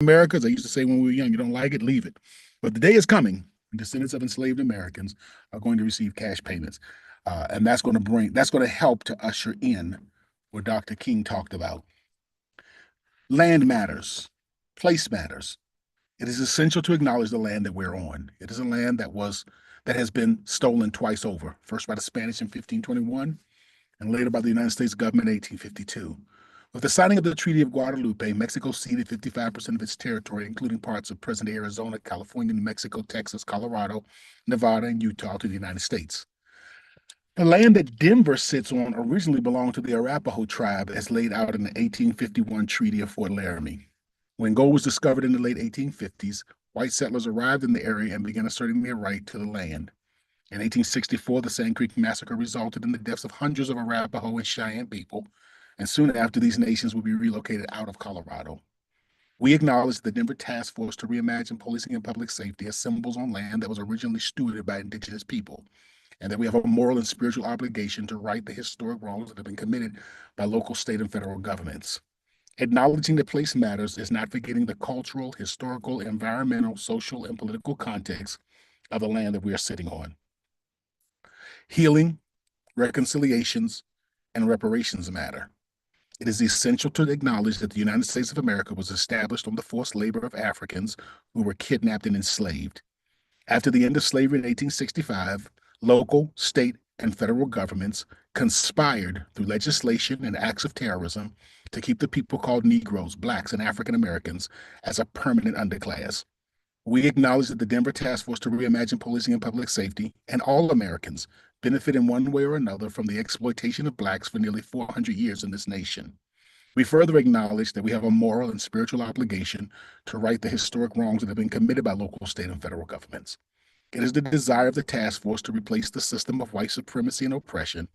America, as I used to say when we were young, you don't like it, leave it. But the day is coming. Descendants of enslaved Americans are going to receive cash payments. And that's going to help to usher in what Dr. King talked about. Land matters, place matters. It is essential to acknowledge the land that we're on. It is a land that has been stolen twice over, first by the Spanish in 1521 and later by the United States government in 1852. With the signing of the Treaty of Guadalupe, Mexico ceded 55% of its territory, including parts of present-day Arizona, California, New Mexico, Texas, Colorado, Nevada, and Utah, to the United States. The land that Denver sits on originally belonged to the Arapaho tribe, as laid out in the 1851 Treaty of Fort Laramie. When gold was discovered in the late 1850s, white settlers arrived in the area and began asserting their right to the land. In 1864, the Sand Creek Massacre resulted in the deaths of hundreds of Arapaho and Cheyenne people, and soon after, these nations would be relocated out of Colorado. We acknowledge the Denver Task Force to Reimagine Policing and Public Safety assembles on land that was originally stewarded by indigenous people, and that we have a moral and spiritual obligation to right the historic wrongs that have been committed by local, state, and federal governments. Acknowledging that place matters is not forgetting the cultural, historical, environmental, social, and political context of the land that we are sitting on. Healing, reconciliations, and reparations matter. It is essential to acknowledge that the United States of America was established on the forced labor of Africans who were kidnapped and enslaved. After the end of slavery in 1865, local, state, and federal governments conspired through legislation and acts of terrorism to keep the people called Negroes, Blacks, and African Americans as a permanent underclass. We acknowledge that the Denver Task Force to Reimagine Policing and Public Safety and all Americans benefit in one way or another from the exploitation of Blacks for nearly 400 years in this nation. We further acknowledge that we have a moral and spiritual obligation to right the historic wrongs that have been committed by local, state, and federal governments. It is the desire of the task force to replace the system of white supremacy and oppression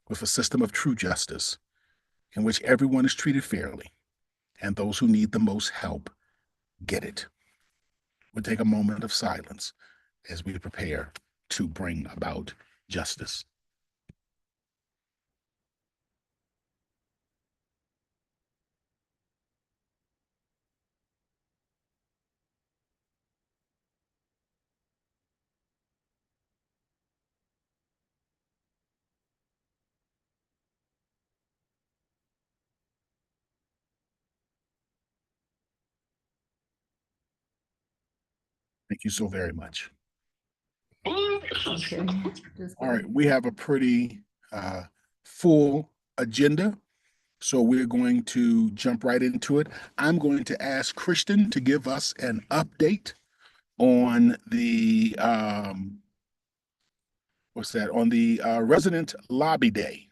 with a system of true justice in which everyone is treated fairly and those who need the most help get it. We'll take a moment of silence as we prepare to bring about justice. Thank you so very much. Okay. All right, we have a pretty full agenda, so we're going to jump right into it. I'm going to ask Christian to give us an update on the Resident Lobby Day.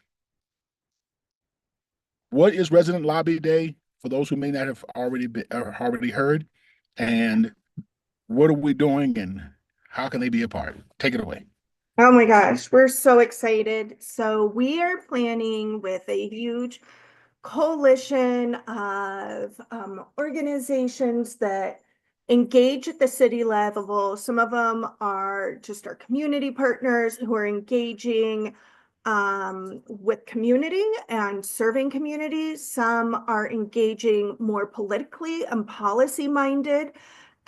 What is Resident Lobby Day for those who may not have already heard, and what are we doing, and how can they be a part? Take it away. Oh my gosh, we're so excited. So we are planning with a huge coalition of organizations that engage at the city level. Some of them are just our community partners who are engaging with community and serving communities. Some are engaging more politically and policy minded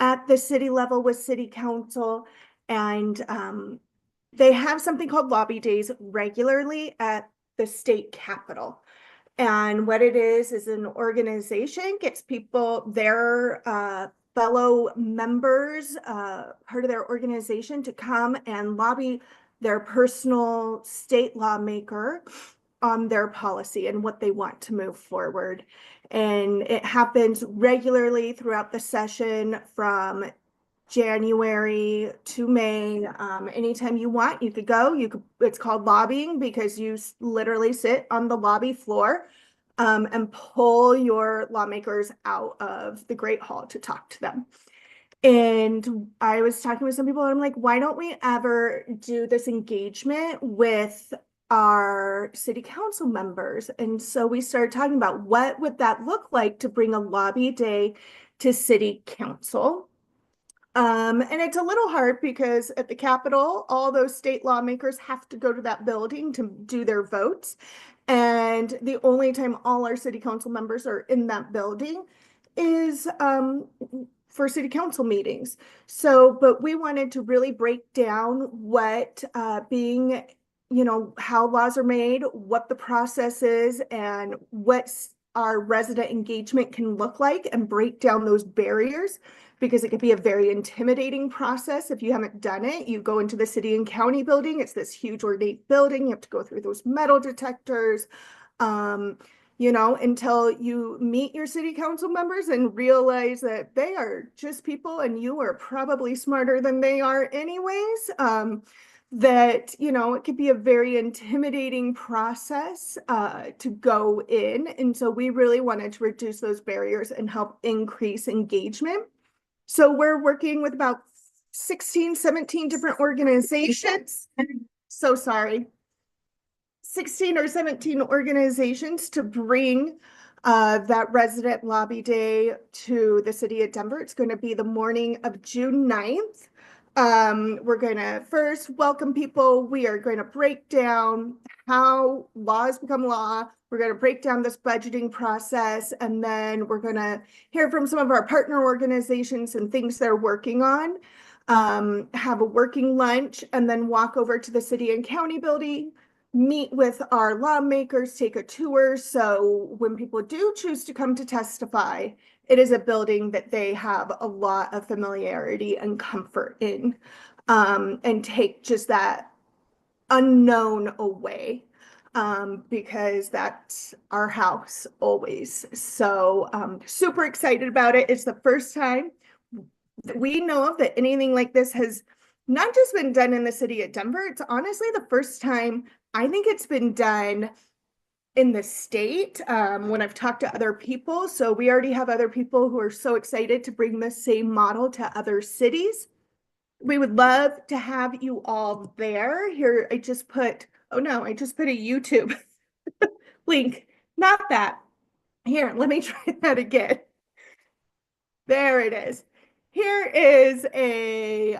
at the city level with city council. And they have something called lobby days regularly at the state capitol. And what it is an organization gets people, their fellow members, part of their organization, to come and lobby their personal state lawmaker on their policy and what they want to move forward. And it happens regularly throughout the session from January to May. Anytime you want, you could go. It's called lobbying because you literally sit on the lobby floor and pull your lawmakers out of the Great Hall to talk to them. And I was talking with some people and I'm like, why don't we ever do this engagement with our city council members? And so we started talking about what would that look like to bring a lobby day to city council. And it's a little hard because at the Capitol, all those state lawmakers have to go to that building to do their votes. And the only time all our city council members are in that building is for city council meetings. So, but we wanted to really break down what being, how laws are made, what the process is, and what our resident engagement can look like, and break down those barriers, because it can be a very intimidating process. If you haven't done it, you go into the city and county building. It's this huge ornate building. You have to go through those metal detectors. Until you meet your city council members and realize that they are just people and you are probably smarter than they are anyways. It could be a very intimidating process to go in. And so we really wanted to reduce those barriers and help increase engagement. So we're working with about 16, 17 different organizations. So sorry. 16 or 17 organizations to bring that resident lobby day to the city of Denver. It's going to be the morning of June 9th. We're going to first welcome people. We are going to break down how laws become law. We're going to break down this budgeting process, and then we're going to hear from some of our partner organizations and things they're working on. Have a working lunch, and then walk over to the city and county building, meet with our lawmakers, take a tour. So when people do choose to come to testify, it is a building that they have a lot of familiarity and comfort in, and take just that unknown away, because that's our house always. So super excited about it. It's the first time that we know of that anything like this has not just been done in the city of Denver. It's honestly the first time I think it's been done in the state, when I've talked to other people. So we already have other people who are so excited to bring the same model to other cities. We would love to have you all there. Here, I just put a YouTube link. Not that. Here, let me try that again. There it is. Here is a,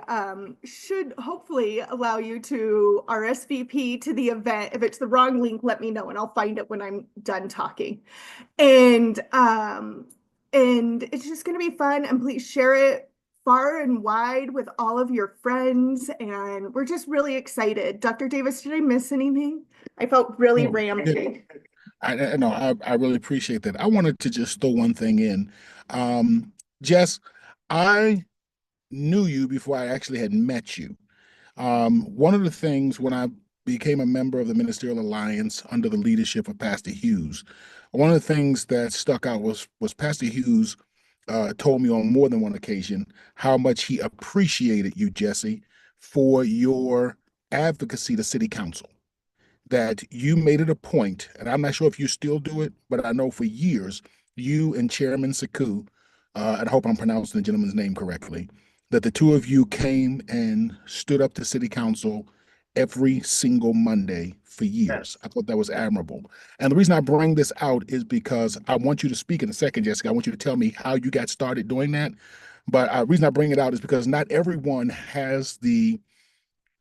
should hopefully allow you to RSVP to the event. If it's the wrong link, let me know and I'll find it when I'm done talking. And it's just going to be fun, and please share it far and wide with all of your friends. And we're just really excited. Dr. Davis, did I miss anything? I felt really rambling. I really appreciate that. I wanted to just throw one thing in. Jess, I knew you before I actually had met you. One of the things when I became a member of the Ministerial Alliance under the leadership of Pastor Hughes, one of the things that stuck out was Pastor Hughes told me on more than one occasion how much he appreciated you, Jesse, for your advocacy to City Council. That you made it a point, and I'm not sure if you still do it, but I know for years, you and Chairman Saku, and I hope I'm pronouncing the gentleman's name correctly, that the two of you came and stood up to City Council every single Monday for years. I thought that was admirable. And the reason I bring this out is because I want you to speak in a second, Jessica. I want you to tell me how you got started doing that. But the reason I bring it out is because not everyone has the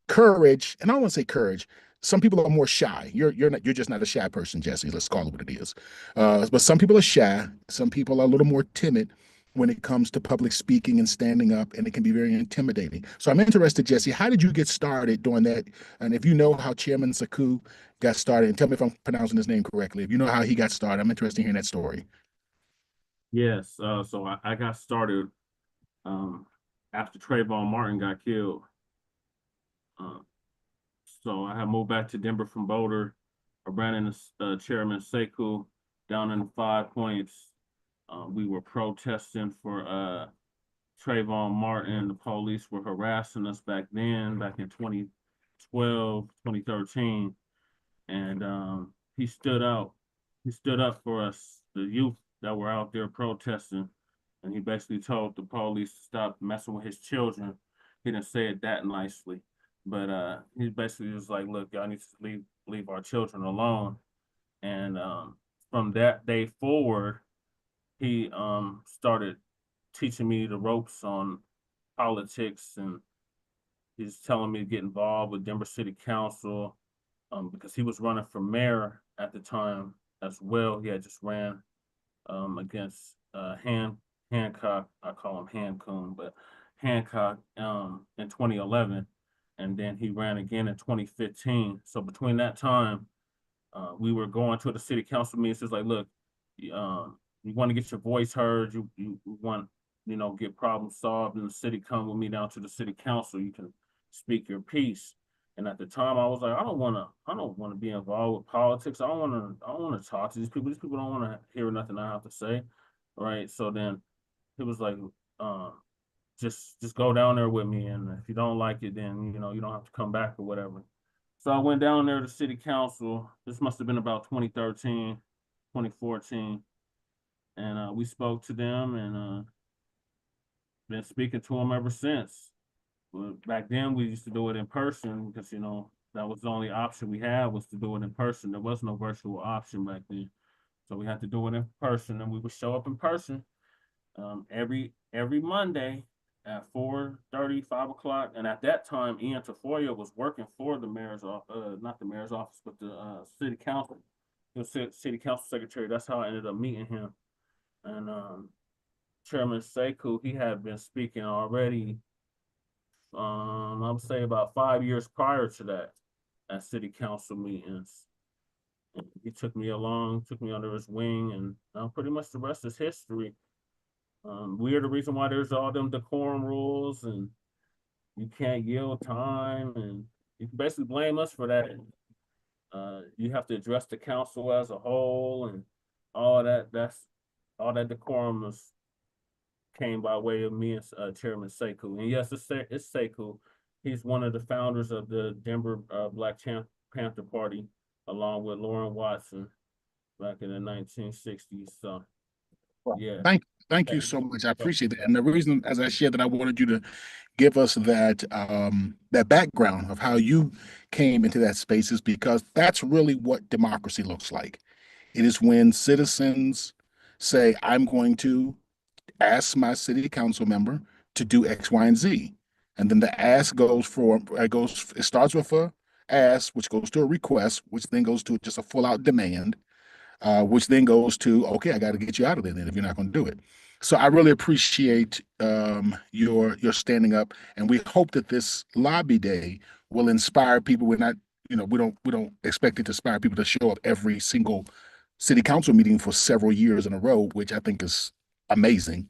courage, and I don't want to say courage. Some people are more shy. You're just not a shy person, Jesse. Let's call it what it is. But some people are shy. Some people are a little more timid when it comes to public speaking and standing up, and it can be very intimidating. So I'm interested, Jesse, how did you get started doing that? And if you know how Chairman Saku got started, and tell me if I'm pronouncing his name correctly. If you know how he got started, I'm interested in hearing that story. Yes, so I got started after Trayvon Martin got killed. So I had moved back to Denver from Boulder. I ran into Chairman Sekou down in the 5 Points. We were protesting for Trayvon Martin. The police were harassing us back then, back in 2012, 2013. And he stood out. He stood up for us, the youth that were out there protesting. And he basically told the police to stop messing with his children. He didn't say it that nicely, but he basically was like, look, y'all need to leave our children alone. And from that day forward, he started teaching me the ropes on politics, and he's telling me to get involved with Denver City Council, because he was running for mayor at the time as well. He had just ran against Hancock, I call him Hancoon, but Hancock in 2011, and then he ran again in 2015. So between that time, we were going to the city council meetings. It's like, look, you want to get your voice heard, you want, get problems solved in the city, come with me down to the city council. You can speak your piece. And at the time, I was like, I don't want to be involved with politics. I don't want to talk to these people. These people don't want to hear nothing I have to say, right? So then he was like, just go down there with me, and if you don't like it, then you don't have to come back or whatever. So I went down there to city council. This must have been about 2013, 2014, and we spoke to them, and been speaking to them ever since. But back then, we used to do it in person because that was the only option we had, was to do it in person. There was no virtual option back then, so we had to do it in person, and we would show up in person every Monday at 4:30, 5 o'clock. And at that time, Ian Tafoya was working for the mayor's office, not the mayor's office, but the city council. He was city council secretary. That's how I ended up meeting him. And Chairman Sekou, he had been speaking already, I would say about 5 years prior to that at city council meetings. And he took me along, took me under his wing, and pretty much the rest is history. We are the reason why there's all them decorum rules, and you can't yield time, and you can basically blame us for that. You have to address the council as a whole, and all that. That's all that decorum came by way of me and Chairman Sekou. And yes, it's Sekou. He's one of the founders of the Denver Black Panther Party, along with Lauren Watson back in the 1960s. So, yeah. Thank you so much. I appreciate that. And the reason, as I shared, that I wanted you to give us that background of how you came into that space is because that's really what democracy looks like. It is when citizens say, I'm going to ask my city council member to do X, Y, and Z. And then the ask it starts with a ask, which goes to a request, which then goes to just a full out demand, which then goes to, okay, I got to get you out of there then if you're not going to do it. So I really appreciate your standing up, and we hope that this lobby day will inspire people. We're not, we don't expect it to inspire people to show up every single city council meeting for several years in a row, which I think is amazing.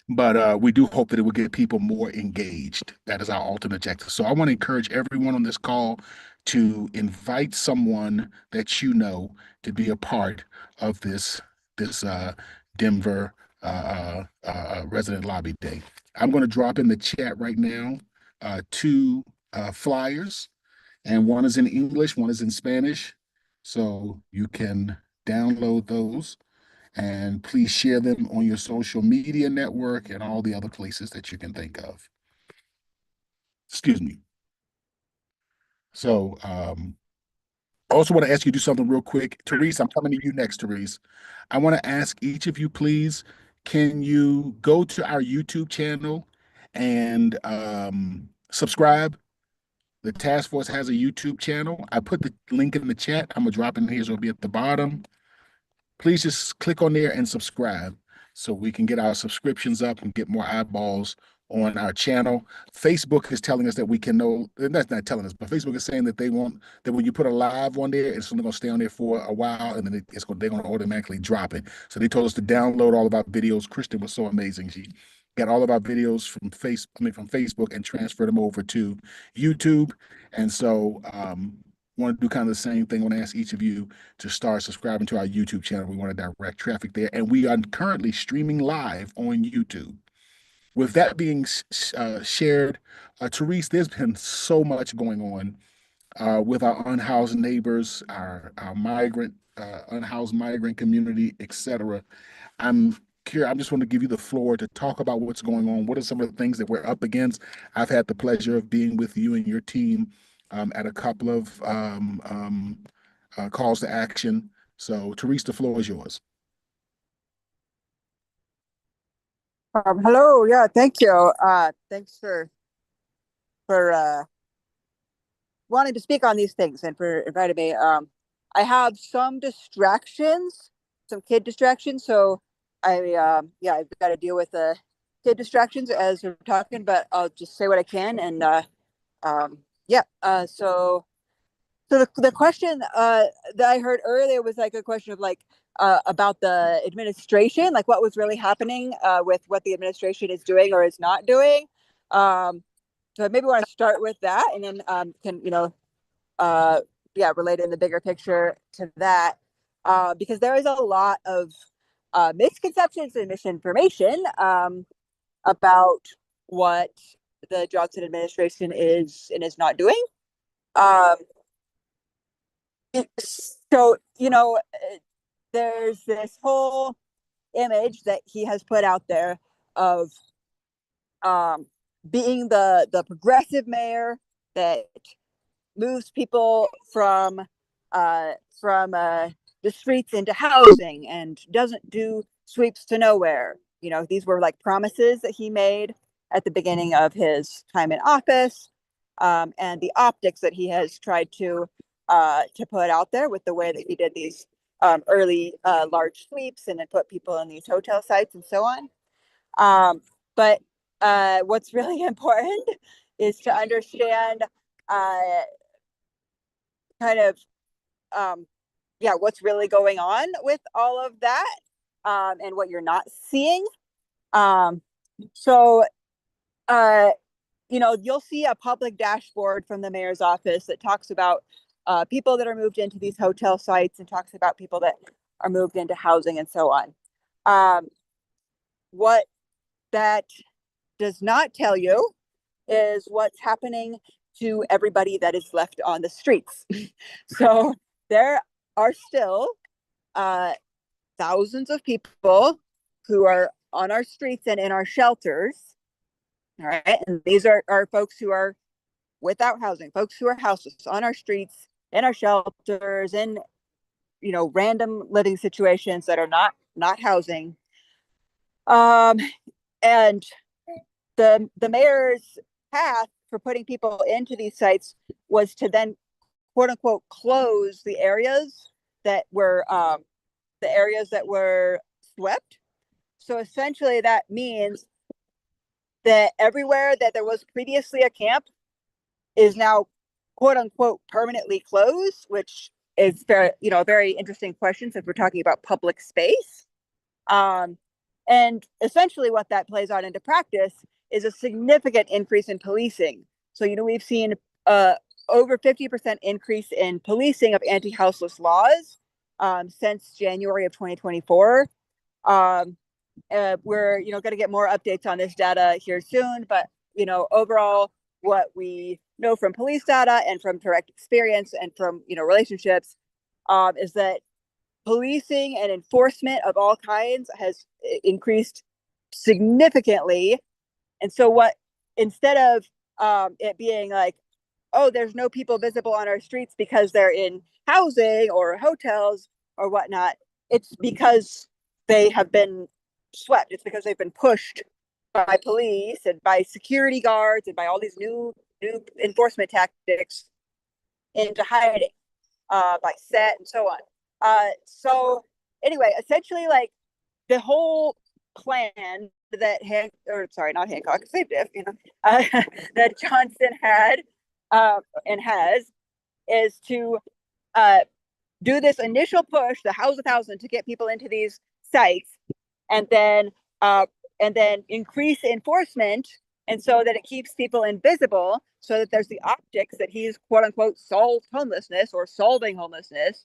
But we do hope that it will get people more engaged. That is our ultimate objective. So I want to encourage everyone on this call to invite someone that you know to be a part of this Denver resident lobby day. I'm going to drop in the chat right now two flyers, and one is in English, one is in Spanish, so you can download those. And please share them on your social media network and all the other places that you can think of. Excuse me. So I also want to ask you to do something real quick. Therese, I'm coming to you next, Therese. I want to ask each of you, please, can you go to our YouTube channel and subscribe? The task force has a YouTube channel. I put the link in the chat. I'm going to drop it in here, so it'll be at the bottom. Please just click on there and subscribe so we can get our subscriptions up and get more eyeballs on our channel. Facebook is telling us that we can know, that's not telling us, but Facebook is saying that they want that when you put a live on there, it's only going to stay on there for a while, and then they're going to automatically drop it. So they told us to download all of our videos. Kristen was so amazing. She got all of our videos from Facebook and transferred them over to YouTube. And so want to do kind of the same thing. I want to ask each of you to start subscribing to our YouTube channel. We want to direct traffic there. And we are currently streaming live on YouTube. With that being shared, Therese, there's been so much going on with our unhoused neighbors, our migrant, unhoused migrant community, etc. I'm just want to give you the floor to talk about what's going on. What are some of the things that we're up against? I've had the pleasure of being with you and your team at a couple of calls to action. So, Therese, the floor is yours. Hello, yeah, thank you. Thanks for wanting to speak on these things and for inviting me. I have some distractions, some kid distractions, so yeah, I've got to deal with the kid distractions as we're talking, but I'll just say what I can. And yeah, so the question that I heard earlier was like a question of like about the administration, like what was really happening with what the administration is doing or is not doing. So maybe want to start with that, and then can yeah, relate in the bigger picture to that, because there is a lot of misconceptions and misinformation about what the Johnson administration is and is not doing. Um, so there's this whole image that he has put out there of being the progressive mayor that moves people from the streets into housing and doesn't do sweeps to nowhere. These were like promises that he made at the beginning of his time in office, and the optics that he has tried to put out there with the way that he did these early large sweeps and then put people in these hotel sites and so on. But what's really important is to understand kind of yeah, what's really going on with all of that, and what you're not seeing. So you'll see a public dashboard from the mayor's office that talks about people that are moved into these hotel sites and talks about people that are moved into housing and so on. What that does not tell you is what's happening to everybody that is left on the streets. So there are still thousands of people who are on our streets and in our shelters. All right. And these are folks who are without housing, folks who are houseless on our streets, in our shelters, in random living situations that are not housing. And the mayor's path for putting people into these sites was to then quote unquote close the areas that were swept. So essentially that means that everywhere that there was previously a camp is now quote unquote permanently closed, which is a very interesting question since we're talking about public space. And essentially what that plays out into practice is a significant increase in policing. So, we've seen over 50% increase in policing of anti-houseless laws since January of 2024. We're, going to get more updates on this data here soon, but, overall, what we know from police data and from direct experience and from, relationships is that policing and enforcement of all kinds has increased significantly. And so instead of it being like, oh, there's no people visible on our streets because they're in housing or hotels or whatnot, it's because they have been swept. It's because they've been pushed by police and by security guards and by all these new enforcement tactics into hiding, by set and so on. So anyway, essentially, like the whole plan that not Hancock, same diff, that Johnson had and has is to do this initial push, the house 1,000, to get people into these sites, and then increase enforcement, and so that it keeps people invisible, so that there's the optics that he's quote unquote solved homelessness or solving homelessness.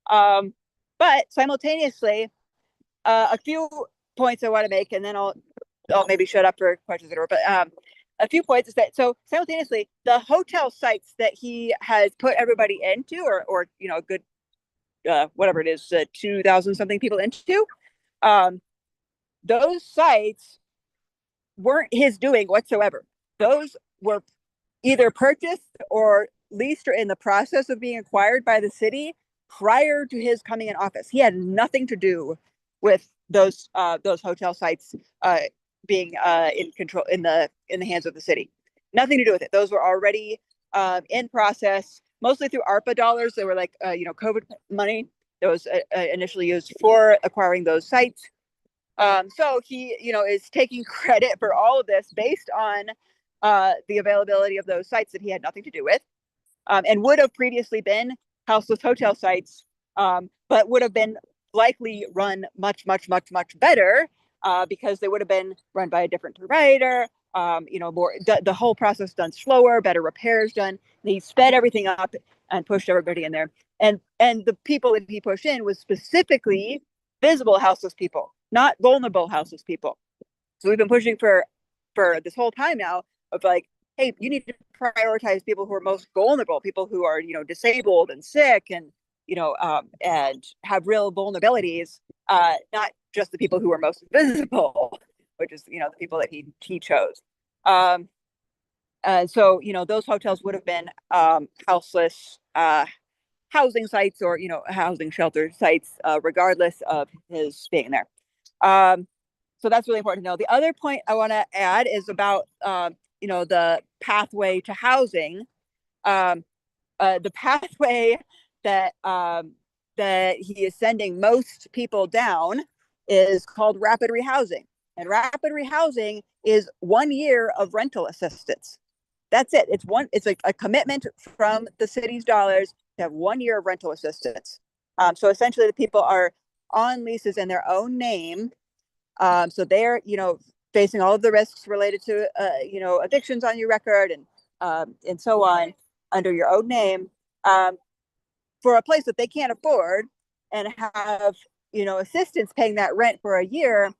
But simultaneously, a few points I want to make, and then I'll maybe shut up for questions later. But a few points is that so simultaneously, the hotel sites that he has put everybody into, or a good whatever it is, 2,000 something people into, those sites weren't his doing whatsoever. Those were either purchased or leased or in the process of being acquired by the city prior to his coming in office. He had nothing to do with those hotel sites being in control in the hands of the city. Nothing to do with it. Those were already in process, mostly through ARPA dollars. They were like COVID money that was initially used for acquiring those sites. So he, is taking credit for all of this based on the availability of those sites that he had nothing to do with, and would have previously been houseless hotel sites, but would have been likely run much, much, much, much better because they would have been run by a different provider. More the whole process done slower, better repairs done. He sped everything up and pushed everybody in there. And the people that he pushed in was specifically visible houseless people, not vulnerable houseless people. So we've been pushing for this whole time now of like, hey, you need to prioritize people who are most vulnerable, people who are, disabled and sick and, and have real vulnerabilities, not just the people who are most visible, which is, the people that he chose. So, those hotels would have been houseless housing sites or, housing shelter sites, regardless of his being there. So that's really important to know. The other point I want to add is about, the pathway to housing. The pathway that that he is sending most people down is called rapid rehousing. And rapid rehousing is 1 year of rental assistance. That's it. It's a commitment from the city's dollars to have 1 year of rental assistance. So essentially the people are on leases in their own name. So they're, facing all of the risks related to, evictions on your record and so on under your own name, for a place that they can't afford and have, assistance paying that rent for a year.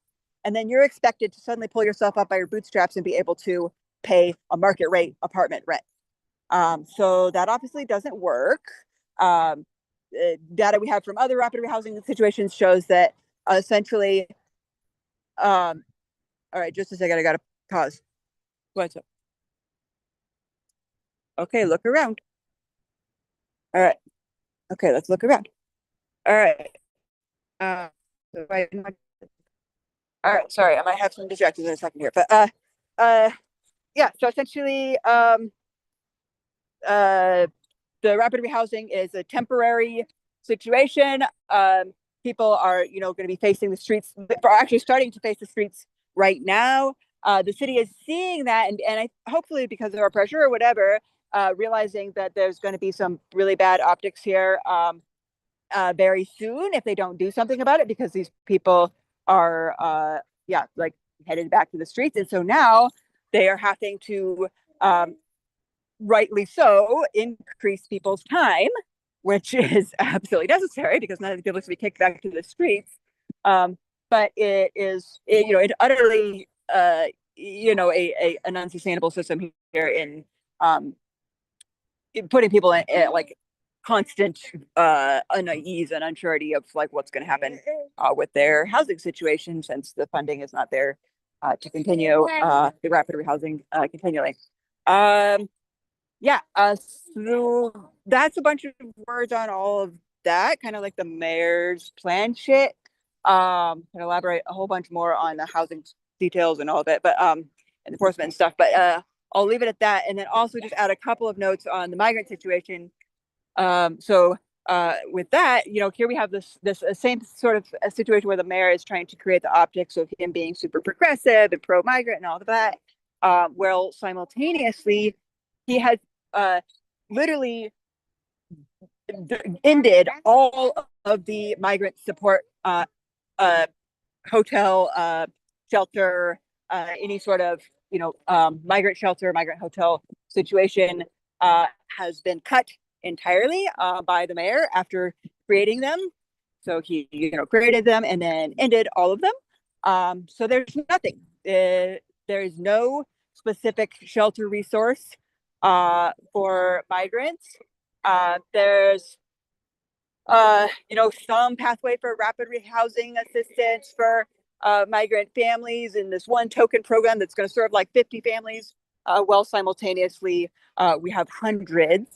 And then you're expected to suddenly pull yourself up by your bootstraps and be able to pay a market rate apartment rent. So that obviously doesn't work. Data we have from other rapid rehousing situations shows that essentially, all right, just a second, I gotta pause. What's up? Okay, look around. All right. Okay, let's look around. All right. So all right, sorry, I might have some distractions in a second here, but yeah, so essentially, the rapid rehousing is a temporary situation. People are, going to be facing the streets, are actually starting to face the streets right now. The city is seeing that, and hopefully because of our pressure or whatever, realizing that there's going to be some really bad optics here very soon if they don't do something about it, because these people are, like headed back to the streets. And so now they are having to, rightly so, increase people's time, which is absolutely necessary because none of the people should be kicked back to the streets. But it utterly, an unsustainable system here in putting people in like constant unease and unsurety of like what's going to happen with their housing situation, since the funding is not there to continue the rapid rehousing continually. So that's a bunch of words on all of that, kind of like the mayor's plan shit. Can elaborate a whole bunch more on the housing details and all of it, but enforcement and stuff. But I'll leave it at that, and then also just add a couple of notes on the migrant situation. So with that, here we have this same sort of a situation where the mayor is trying to create the optics of him being super progressive and pro-migrant and all of that, while simultaneously he has literally ended all of the migrant support hotel, shelter, any sort of migrant shelter, migrant hotel situation has been cut entirely by the mayor after creating them. So he created them and then ended all of them. So there's nothing. There is no specific shelter resource for migrants. There's some pathway for rapid rehousing assistance for migrant families in this one token program that's going to serve like 50 families, while simultaneously we have hundreds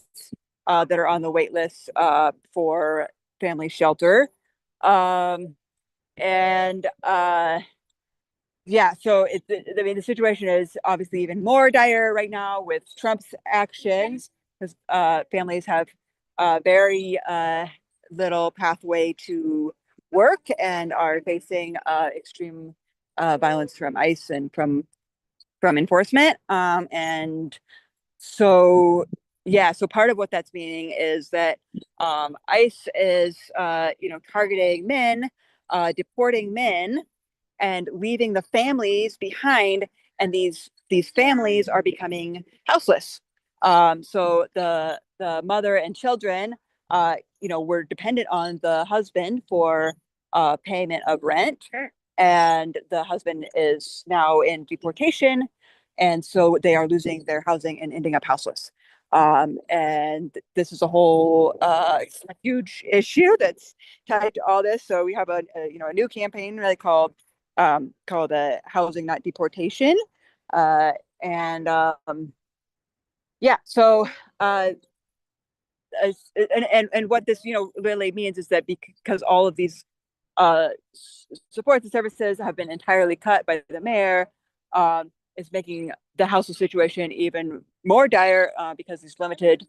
that are on the wait list for family shelter. So the situation is obviously even more dire right now with Trump's actions, because families have very little pathway to work and are facing extreme violence from ICE and from enforcement. And so yeah, so part of what that's meaning is that ICE is targeting men, deporting men, and leaving the families behind, and these families are becoming houseless. So the mother and children were dependent on the husband for payment of rent. Sure. And the husband is now in deportation, and so they are losing their housing and ending up houseless. And this is a whole huge issue that's tied to all this. So we have a new campaign really called Housing Not Deportation. And yeah, so and what this really means is that because all of these supports and services have been entirely cut by the mayor, is making the houseless situation even more dire, because these limited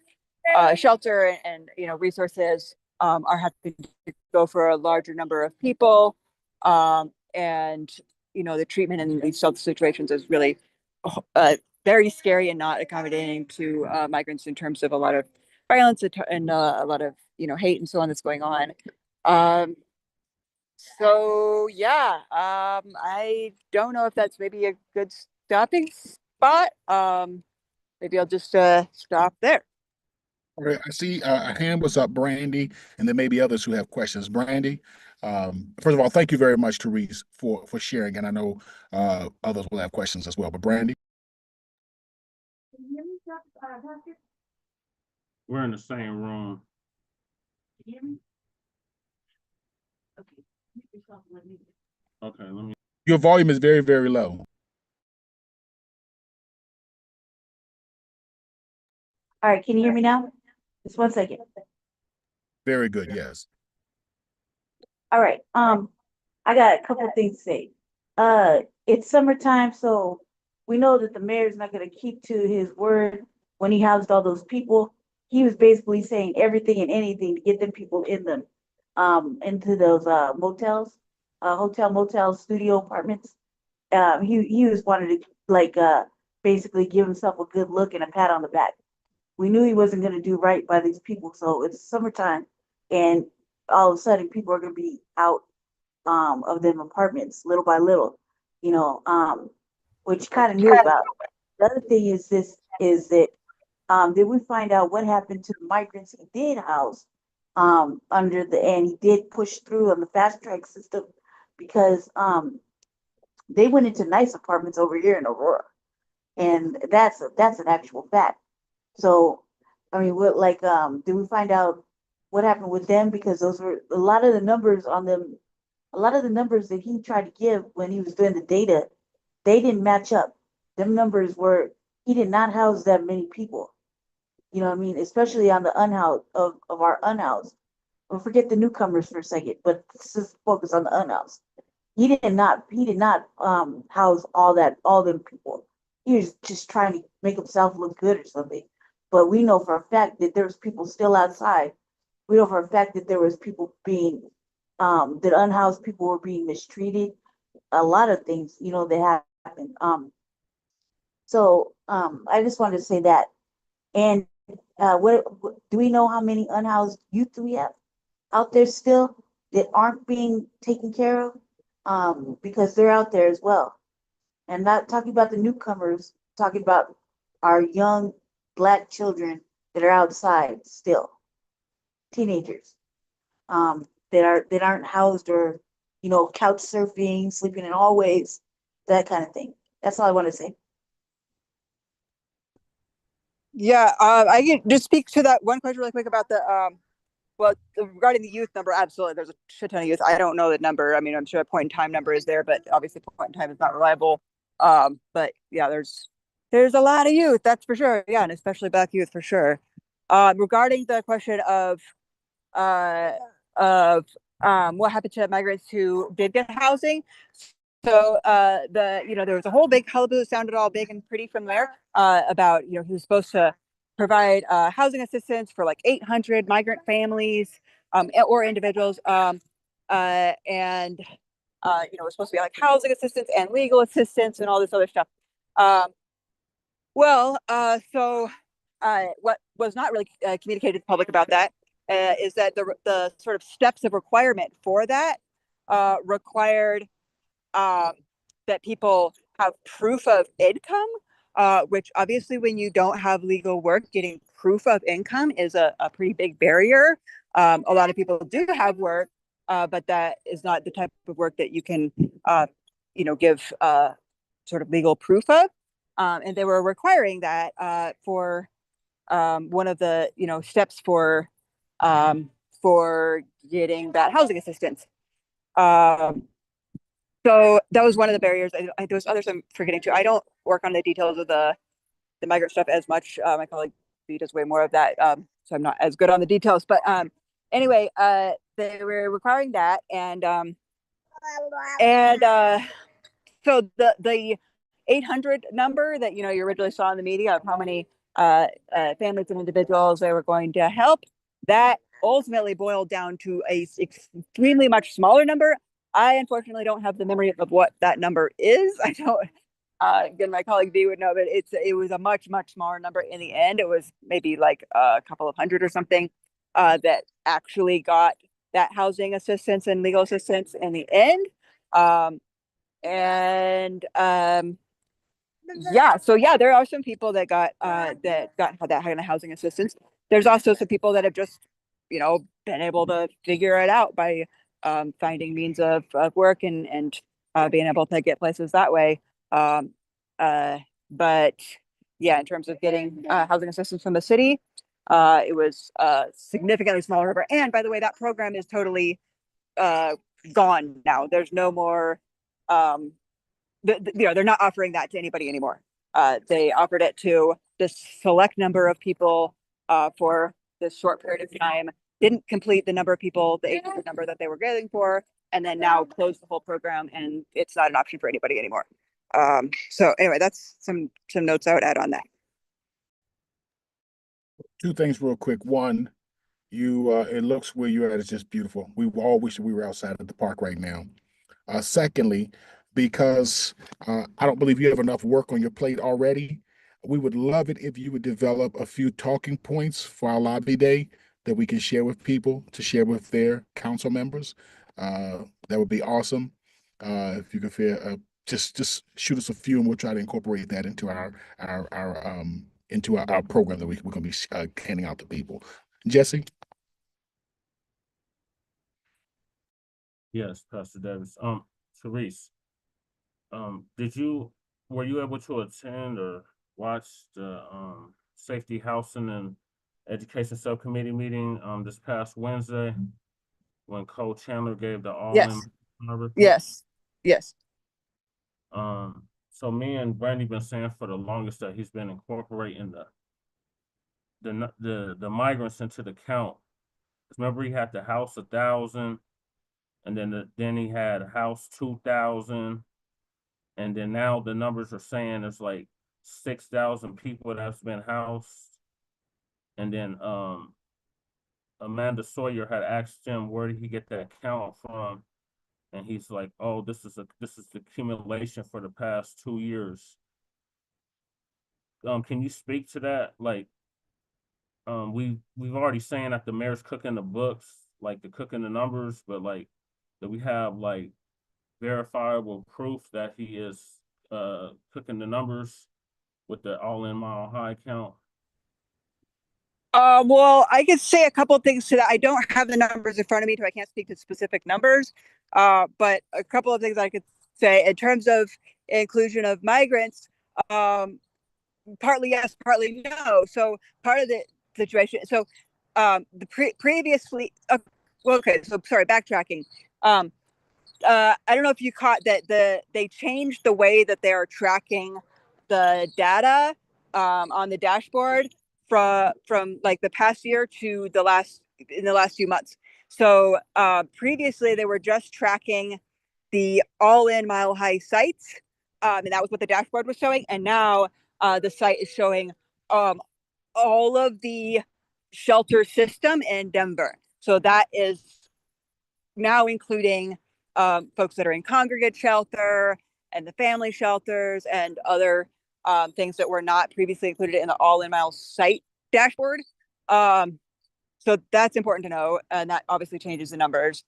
shelter and resources are having to go for a larger number of people, and the treatment in these shelter situations is really very scary and not accommodating to migrants in terms of a lot of violence and a lot of hate and so on that's going on. So yeah, I don't know if that's maybe a good stopping spot. Maybe I'll just stop there. All right, I see a hand was up, Brandy, and there may be others who have questions. Brandy, first of all, thank you very much, Therese, for sharing, and I know others will have questions as well. But Brandy, We're in the same room. Okay, let me. your volume is very, very low. All right, can you hear me now? Just 1 second. Very good, yes. All right, I got a couple of things to say. It's summertime, so we know that the mayor's not gonna keep to his word when he housed all those people. He was basically saying everything and anything to get them people in them, into those motels, hotel, motel, studio apartments. He was wanted to basically give himself a good look and a pat on the back. We knew he wasn't gonna do right by these people, so it's summertime, and all of a sudden people are gonna be out of them apartments little by little, which kind of knew about. The other thing is that did we find out what happened to the migrants he did house and he did push through on the fast track system, because they went into nice apartments over here in Aurora, and that's an actual fact. So, I mean, did we find out what happened with them? Because those were a lot of the numbers on them, a lot of the numbers that he tried to give when he was doing the data, they didn't match up. Them numbers he did not house that many people. You know what I mean? Especially on the unhoused of our unhoused. We'll forget the newcomers for a second, but this is focus on the unhoused. He did not house all them people. He was just trying to make himself look good or something. But we know for a fact that there's people still outside. We know for a fact that there was people that unhoused people were being mistreated. A lot of things, that happened. So I just wanted to say that. And what do we know how many unhoused youth we have out there still that aren't being taken care of? Because they're out there as well. And not talking about the newcomers, talking about our young Black children that are outside still, teenagers, that aren't housed, or couch surfing, sleeping in hallways, that kind of thing. That's all I want to say. Yeah, I can just speak to that one question really quick about regarding the youth number. Absolutely, there's a shit ton of youth. I don't know the number. I mean, I'm sure a point in time number is there, but obviously point in time is not reliable. But yeah, there's a lot of youth, that's for sure. Yeah, and especially Black youth for sure. Regarding the question of what happened to migrants who did get housing. So there was a whole big hullabaloo, sounded all big and pretty from there, about he was supposed to provide housing assistance for like 800 migrant families or individuals. and you know, it's supposed to be like housing assistance and legal assistance and all this other stuff. So what was not really communicated to the public about that is that the sort of steps of requirement for that required that people have proof of income, which obviously when you don't have legal work, getting proof of income is a pretty big barrier. A lot of people do have work, but that is not the type of work that you can, you know, give sort of legal proof of. And they were requiring that for one of the, you know, steps for getting that housing assistance. So that was one of the barriers. There was others I'm forgetting too. I don't work on the details of the migrant stuff as much. My colleague B does way more of that, so I'm not as good on the details. But anyway, they were requiring that, and so the 800 number that, you know, you originally saw in the media of how many families and individuals they were going to help, that ultimately boiled down to a extremely much smaller number. I unfortunately don't have the memory of what that number is. I don't. Again, my colleague B would know, but it was a much smaller number in the end. It was maybe like a couple of hundred or something that actually got that housing assistance and legal assistance in the end. Yeah, so yeah, there are some people that got that kind of housing assistance. There's also some people that have just, you know, been able to figure it out by finding means of work and being able to get places that way. But yeah, in terms of getting housing assistance from the city, it was a significantly smaller number. And by the way, that program is totally gone now. There's no more. You know, they're not offering that to anybody anymore. They offered it to this select number of people for this short period of time. Didn't complete the number of people, the 800 number that they were getting for, and then now closed the whole program, and it's not an option for anybody anymore. So anyway, that's some notes I would add on that. Two things real quick. One, it looks where you're at is just beautiful. We all wish we were outside at the park right now. Secondly, because I don't believe you have enough work on your plate already, we would love it if you would develop a few talking points for our lobby day that we can share with people, to share with their council members. That would be awesome. If you could just shoot us a few, and we'll try to incorporate that into our program that we're going to be handing out to people. Jesse? Yes, Pastor Davis. Therese, were you able to attend or watch the Safety, Housing, and Education Subcommittee meeting this past Wednesday when Cole Chandler gave the all-in report? Yes. So me and Brandy been saying for the longest that he's been incorporating the migrants into the count. Remember, he had the House 1,000, and then he had House 2,000, and then now the numbers are saying it's like 6,000 people that's been housed. And then Amanda Sawyer had asked him where did he get that count from, and he's like, "Oh, this is the accumulation for the past 2 years." Can you speak to that? Like, we've already saying that the mayor's cooking the books, like the cooking the numbers, but like that we have like verifiable proof that he is cooking the numbers with the all-in Mile High count. Well, I could say a couple of things to that. I don't have the numbers in front of me, so I can't speak to specific numbers. But a couple of things I could say in terms of inclusion of migrants, partly yes, partly no. So part of the situation. So previously, okay. So sorry, backtracking. I don't know if you caught that they changed the way that they are tracking the data on the dashboard from like the past year to in the last few months. So previously they were just tracking the all-in Mile High sites, and that was what the dashboard was showing. And now the site is showing all of the shelter system in Denver. So that is now including folks that are in congregate shelter and the family shelters and other things that were not previously included in the All In Miles site dashboard. So that's important to know, and that obviously changes the numbers.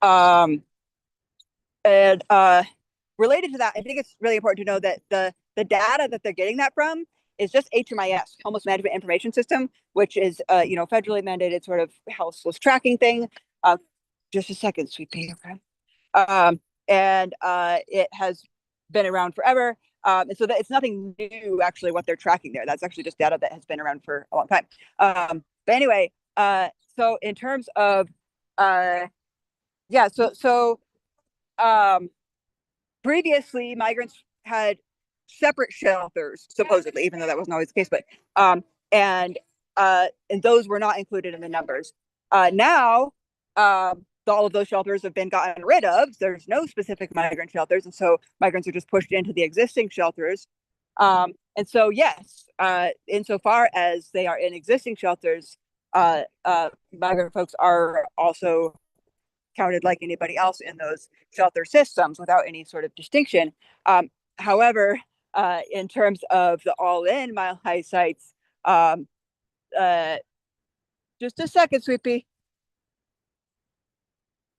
And related to that, I think it's really important to know that the data that they're getting that from is just HMIS, Homeless Management Information System, which is federally mandated sort of houseless tracking thing. Just a second, sweet pea, okay? And it has been around forever. And so that it's nothing new, actually, what they're tracking there. That's actually just data that has been around for a long time. But anyway, so in terms of, previously migrants had separate shelters, supposedly, even though that wasn't always the case, but, and those were not included in the numbers. Now, all of those shelters have been gotten rid of. There's no specific migrant shelters. And so migrants are just pushed into the existing shelters. And so, yes, insofar as they are in existing shelters, migrant folks are also counted like anybody else in those shelter systems without any sort of distinction. However, in terms of the all-in Mile High sites, just a second, sweet pea.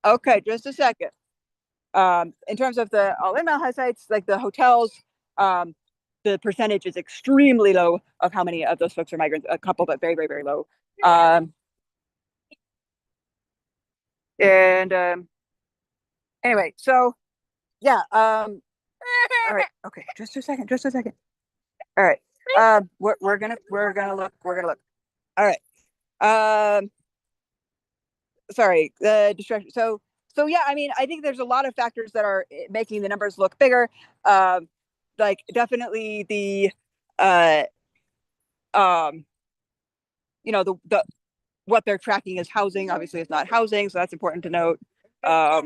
Okay, just a second. In terms of the all-in Mile High sites, like the hotels, the percentage is extremely low of how many of those folks are migrants. A couple, but very, very, very low. Anyway, so yeah. All right. Okay, just a second. All right. We're gonna look. All right. Sorry, the distraction. So yeah, I mean, I think there's a lot of factors that are making the numbers look bigger. Like definitely the what they're tracking is housing. Obviously, it's not housing, so that's important to note. I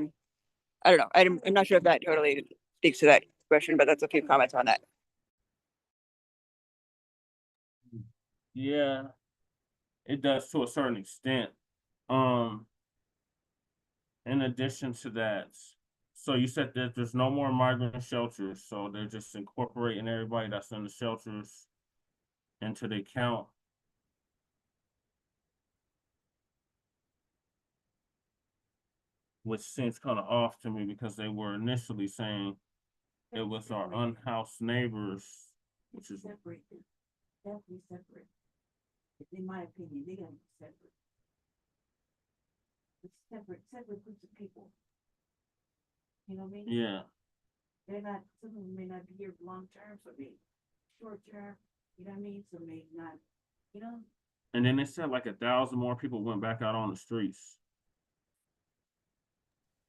don't know. I'm not sure if that totally speaks to that question, but that's a few comments on that. Yeah, it does to a certain extent. In addition to that, so you said that there's no more migrant shelters, so they're just incorporating everybody that's in the shelters into the count. Which seems kind of off to me because they were initially saying it was our unhoused neighbors, which is Separate. Definitely separate. In my opinion, they gotta be separate. It's separate groups of people. You know what I mean? yeah. They're not, some of them may not be here long term, so maybe short term, you know what I mean? So maybe not, you know? And then they said like 1,000 more people went back out on the streets.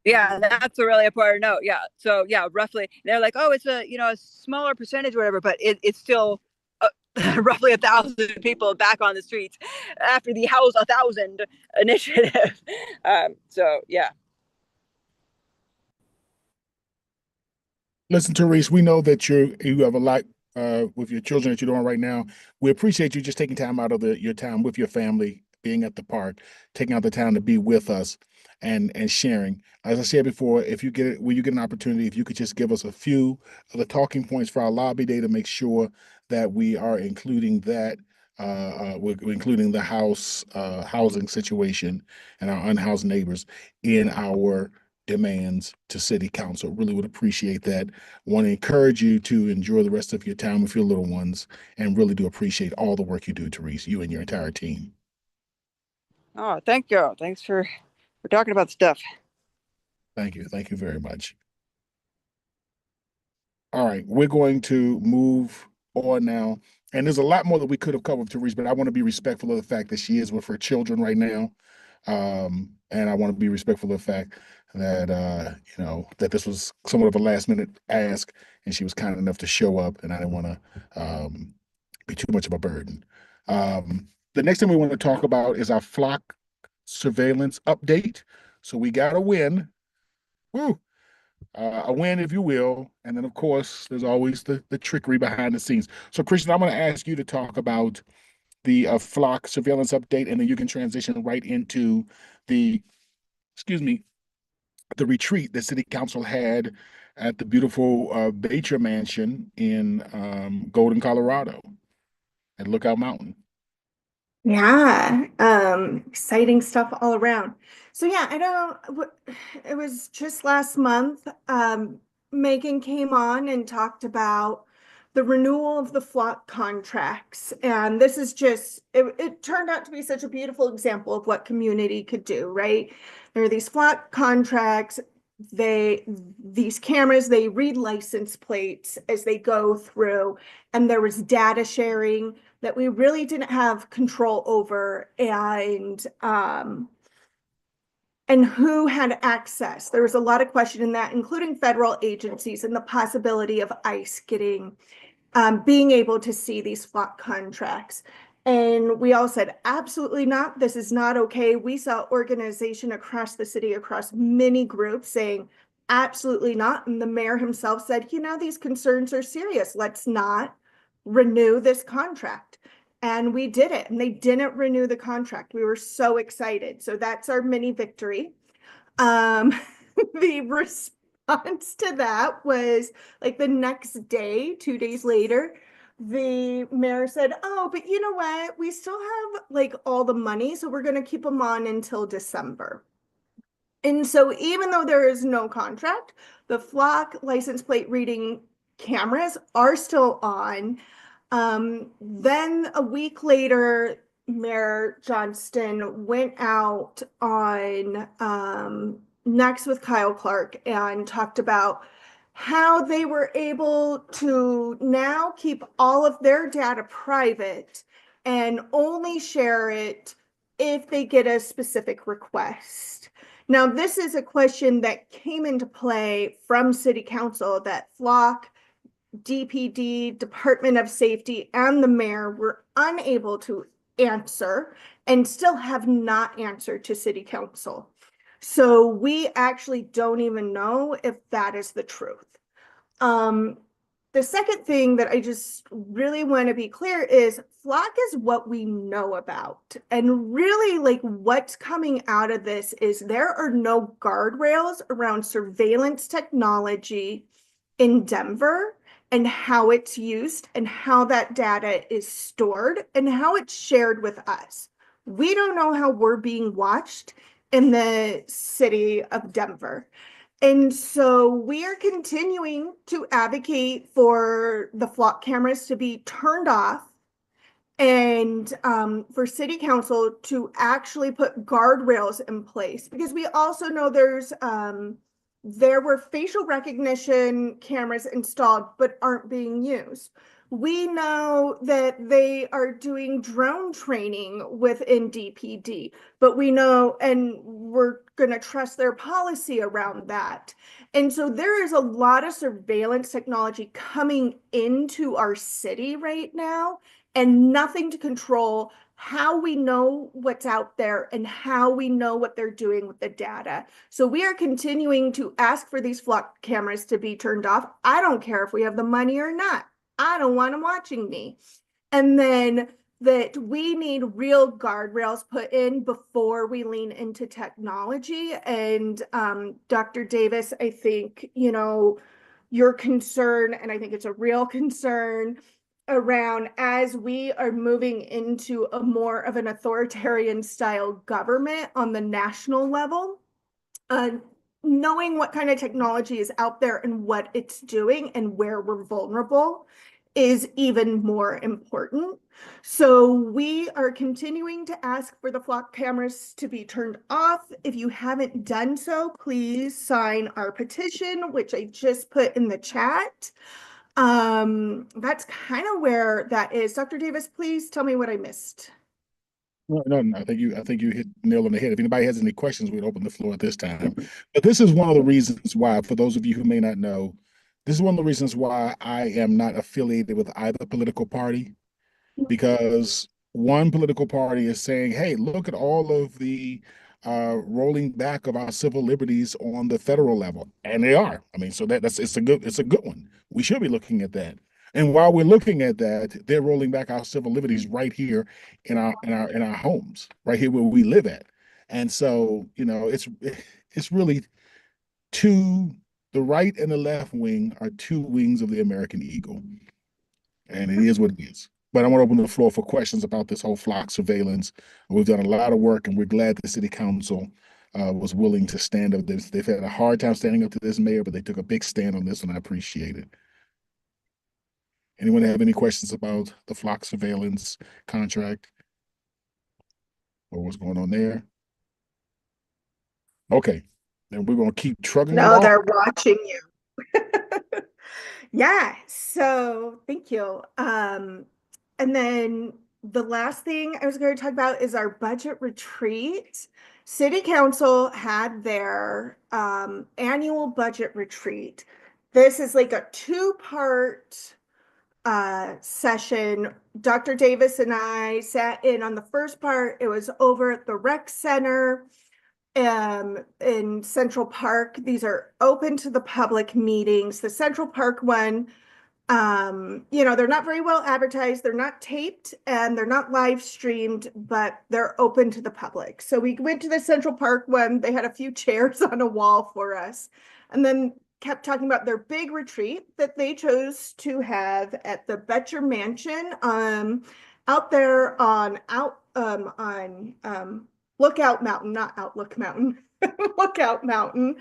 Yeah, that's a really important note. Yeah. So yeah, roughly they're like, oh, it's a smaller percentage or whatever, but it's still roughly 1,000 people back on the streets after the House 1,000 initiative. So yeah. Listen, Therese, we know that you have a lot with your children that you're doing right now. We appreciate you just taking time out of your time with your family, being at the park, taking out the time to be with us and sharing. As I said before, when you get an opportunity, if you could just give us a few of the talking points for our lobby day to make sure that we are including that. We're including the housing situation and our unhoused neighbors in our demands to city council. Really would appreciate that. Want to encourage you to enjoy the rest of your time with your little ones and really do appreciate all the work you do, Therese, you and your entire team. Oh, thank you. Thanks for talking about stuff. Thank you. Thank you very much. All right, we're going to move on now. And there's a lot more that we could have covered with Therese, but I want to be respectful of the fact that she is with her children right now. And I want to be respectful of the fact that that this was somewhat of a last minute ask and she was kind enough to show up, and I didn't want to be too much of a burden. The next thing we want to talk about is our flock surveillance update. So we got a win. Woo! A win, if you will. And then, of course, there's always the trickery behind the scenes. So, Christian, I'm going to ask you to talk about the flock surveillance update, and then you can transition right into the, the retreat that City Council had at the beautiful Beecher Mansion in Golden, Colorado, at Lookout Mountain. Yeah, exciting stuff all around. So yeah, it was just last month, Megan came on and talked about the renewal of the flock contracts. And this is just, it turned out to be such a beautiful example of what community could do, right? There are these flock contracts, these cameras, they read license plates as they go through, and there was data sharing that we really didn't have control over, and who had access. There was a lot of question in that, including federal agencies and the possibility of ICE being able to see these flock contracts. And we all said, absolutely not. This is not okay. We saw organization across the city, across many groups saying, absolutely not. And the mayor himself said, these concerns are serious. Let's not renew this contract. And we did it. And they didn't renew the contract. We were so excited. So that's our mini victory. The response to that was like the next day, 2 days later, the mayor said, oh, but you know what? We still have like all the money, so we're going to keep them on until December. And so even though there is no contract, the flock license plate reading cameras are still on. Then a week later, Mayor Johnston went out on Next with Kyle Clark and talked about how they were able to now keep all of their data private and only share it if they get a specific request. Now, this is a question that came into play from City Council that Flock, DPD, Department of Safety, and the mayor were unable to answer and still have not answered to City Council. So we actually don't even know if that is the truth. The second thing that I just really want to be clear is Flock is what we know about. And really, like, what's coming out of this is there are no guardrails around surveillance technology in Denver and how it's used and how that data is stored and how it's shared with us. We don't know how we're being watched in the city of Denver. And so we are continuing to advocate for the flock cameras to be turned off and for City Council to actually put guardrails in place, because we also know there were facial recognition cameras installed but aren't being used. We know that they are doing drone training within DPD, but we know, and we're going to trust their policy around that. And so there is a lot of surveillance technology coming into our city right now, and nothing to control how we know what's out there and how we know what they're doing with the data. So we are continuing to ask for these flock cameras to be turned off. I don't care if we have the money or not. I don't want them watching me. And then that we need real guardrails put in before we lean into technology. And Dr. Davis, I think, your concern, and I think it's a real concern, around as we are moving into a more of an authoritarian style government on the national level, knowing what kind of technology is out there and what it's doing and where we're vulnerable is even more important. So we are continuing to ask for the flock cameras to be turned off. If you haven't done so, please sign our petition, which I just put in the chat. That's kind of where that is. Dr. Davis, please tell me what I missed. No, I think you hit the nail on the head. If anybody has any questions, we'd open the floor at this time. But this is one of the reasons why, for those of you who may not know, this is one of the reasons why I am not affiliated with either political party, because one political party is saying, hey, look at all of the rolling back of our civil liberties on the federal level. And they are. I mean, so it's a good one. We should be looking at that. And while we're looking at that, they're rolling back our civil liberties right here in our homes, right here where we live at. And so, it's really the right and the left wing are two wings of the American eagle. And it is what it is. But I want to open the floor for questions about this whole flock surveillance. We've done a lot of work, and we're glad the city council was willing to stand up. They've had a hard time standing up to this mayor, but they took a big stand on this, and I appreciate it. Anyone have any questions about the flock surveillance contract? Or what's going on there? Okay, then we're going to keep trucking No, along. they're watching you. Yeah, so thank you. And then the last thing I was going to talk about is our budget retreat. City Council had their annual budget retreat. This is like a two-part session. Dr. Davis and I sat in on the first part. It was over at the rec center in Central Park. These are open to the public meetings. The Central Park one, they're not very well advertised, they're not taped, and they're not live streamed, but they're open to the public. So we went to the Central Park one. They had a few chairs on a wall for us, and then kept talking about their big retreat that they chose to have at the Betcher Mansion out there on Lookout Mountain, not Outlook Mountain, Lookout Mountain,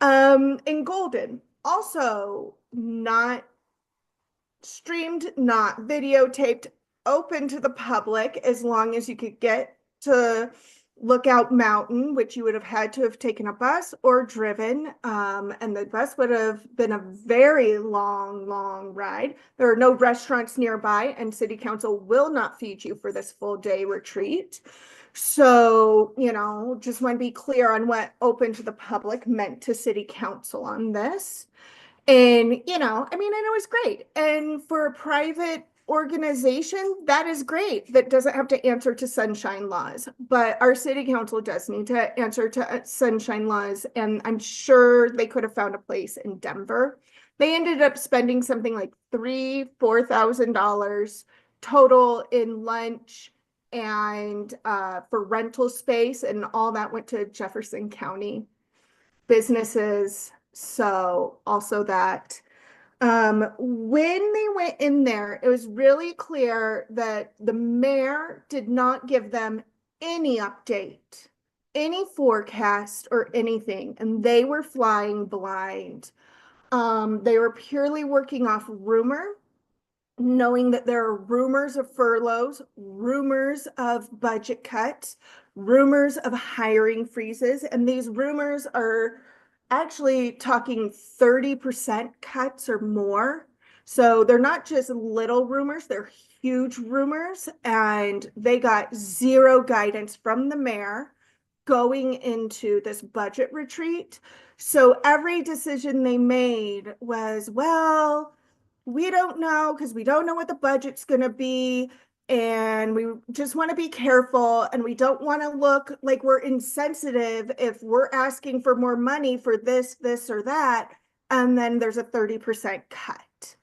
in Golden. Also not streamed, not videotaped, open to the public, as long as you could get to Lookout Mountain, which you would have had to have taken a bus or driven. And the bus would have been a very long ride. There are no restaurants nearby, and City Council will not feed you for this full day retreat. So, just want to be clear on what open to the public meant to City Council on this. And, I know it's great. And for a private organization, that is great. That doesn't have to answer to sunshine laws. But our city council does need to answer to sunshine laws. And I'm sure they could have found a place in Denver. They ended up spending something like $4,000 total in lunch and for rental space. And all that went to Jefferson County businesses. So also that when they went in there, it was really clear that the mayor did not give them any update, any forecast or anything, and they were flying blind. They were purely working off rumor, knowing that there are rumors of furloughs, rumors of budget cuts, rumors of hiring freezes, and these rumors are actually talking 30% cuts or more. So they're not just little rumors, they're huge rumors, and they got zero guidance from the mayor going into this budget retreat. So every decision they made was, well, we don't know because we don't know what the budget's going to be. And we just want to be careful, and we don't want to look like we're insensitive if we're asking for more money for this, or that. And then there's a 30% cut.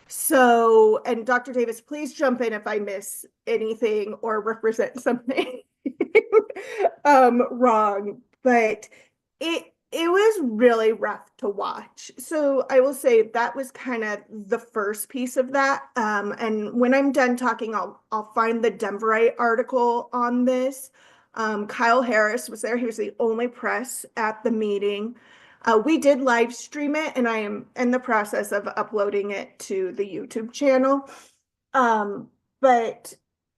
So, and Dr. Davis, please jump in if I miss anything or represent something wrong. But it was really rough to watch. So I will say that was kind of the first piece of that. And when I'm done talking, I'll find the Denverite article on this. Kyle Harris was there. He was the only press at the meeting. We did live stream it, and I am in the process of uploading it to the YouTube channel. But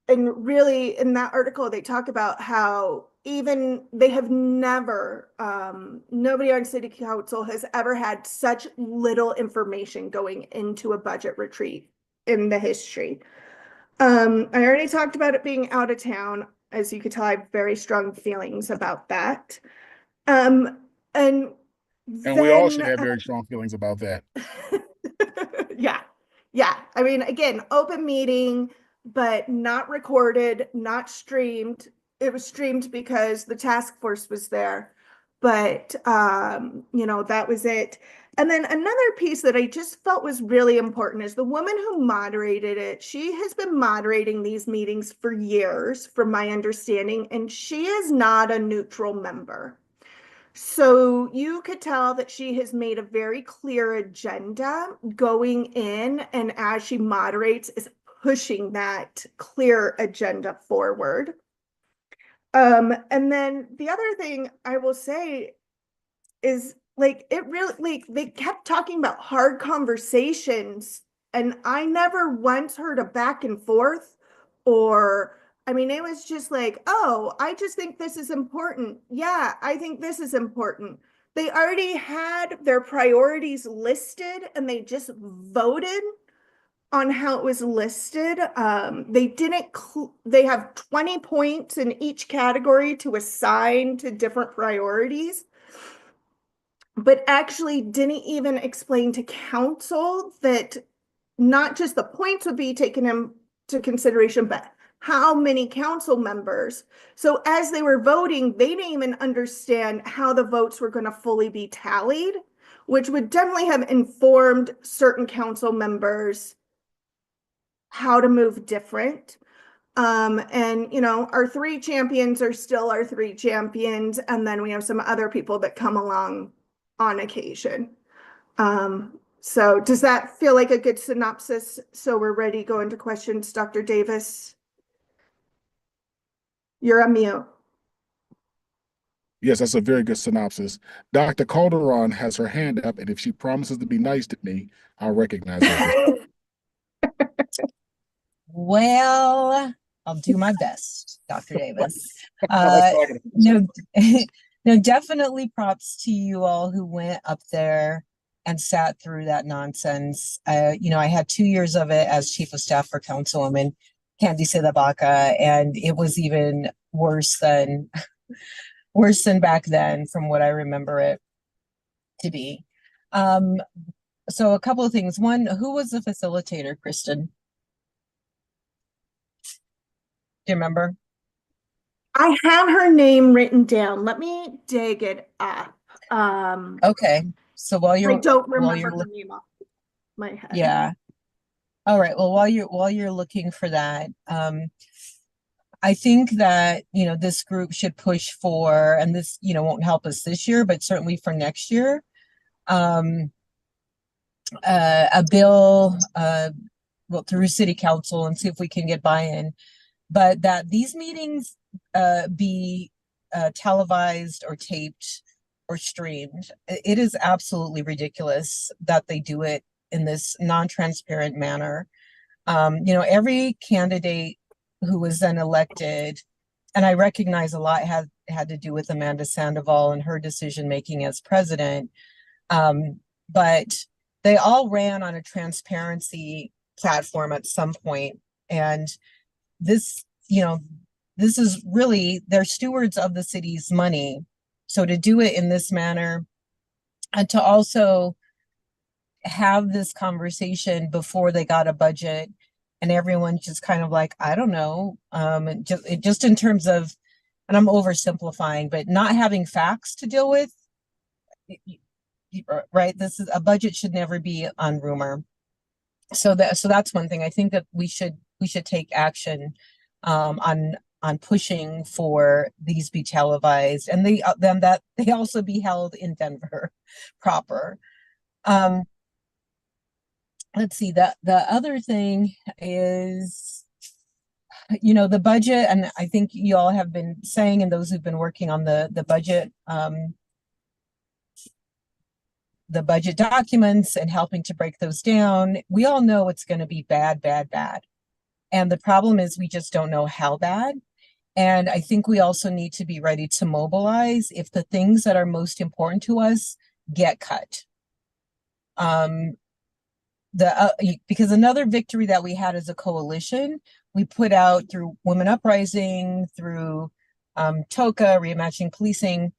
really in that article, they talk about how even they have never, nobody on city council has ever had such little information going into a budget retreat in the history. I already talked about it being out of town. As you could tell, I have very strong feelings about that. And we all should have very strong feelings about that. Yeah. I mean, again, open meeting, but not recorded, not streamed. It was streamed because the task force was there, but that was it. And then another piece that I just felt was really important is the woman who moderated it. She has been moderating these meetings for years, from my understanding, and she is not a neutral member. So you could tell that she has made a very clear agenda going in, and as she moderates, is pushing that clear agenda forward. And then the other thing I will say is like it really like they kept talking about hard conversations, and I never once heard a back and forth, or I mean it was just like, oh, I just think this is important. Yeah, I think this is important. They already had their priorities listed and they just voted on how it was listed. They didn't they have 20 points in each category to assign to different priorities, but actually didn't even explain to council that not just the points would be taken into consideration, but how many council members. So as they were voting, they didn't even understand how the votes were going to fully be tallied, which would definitely have informed certain council members how to move different. And you know, our 3 champions are still our 3 champions, and then we have some other people that come along on occasion. So does that feel like a good synopsis? So we're ready to go into questions, Dr. Davis? You're on mute. Yes, that's a very good synopsis. Dr. Calderon has her hand up, and if she promises to be nice to me, I'll recognize her. Well, I'll do my best, Dr. Davis. No, no, definitely props to you all who went up there and sat through that nonsense. You know, I had 2 years of it as chief of staff for Councilwoman Candy Sedabaca, and it was even worse than back then, from what I remember it to be. So a couple of things. One, who was the facilitator, Kristen? Do you remember? I have her name written down. Let me dig it up. Okay. So while I you're don't while remember you're her name off my head. yeah. All right. Well, while you're looking for that, I think that, you know, this group should push for, and this, you know, won't help us this year, but certainly for next year, a bill, well, through city council, and see if we can get buy-in, but that these meetings be televised or taped or streamed. It is absolutely ridiculous that they do it in this non-transparent manner. You know, every candidate who was then elected, and I recognize a lot had to do with Amanda Sandoval and her decision making as president, but they all ran on a transparency platform at some point, and this, you know, this is really, they're stewards of the city's money. So to do it in this manner, and to also have this conversation before they got a budget, and everyone just kind of like, I don't know, and just in terms of, and I'm oversimplifying, but not having facts to deal with, right? This is, a budget should never be on rumor. So that's one thing. I think that we should take action on pushing for these be televised, and that they also be held in Denver proper. Let's see, the other thing is, you know, the budget, and I think you all have been saying, and those who've been working on the budget documents and helping to break those down, we all know it's going to be bad. And the problem is we just don't know how bad. And I think we also need to be ready to mobilize if the things that are most important to us get cut. Because another victory that we had as a coalition, we put out through Women Uprising, through TOCA, Reimagining Policing,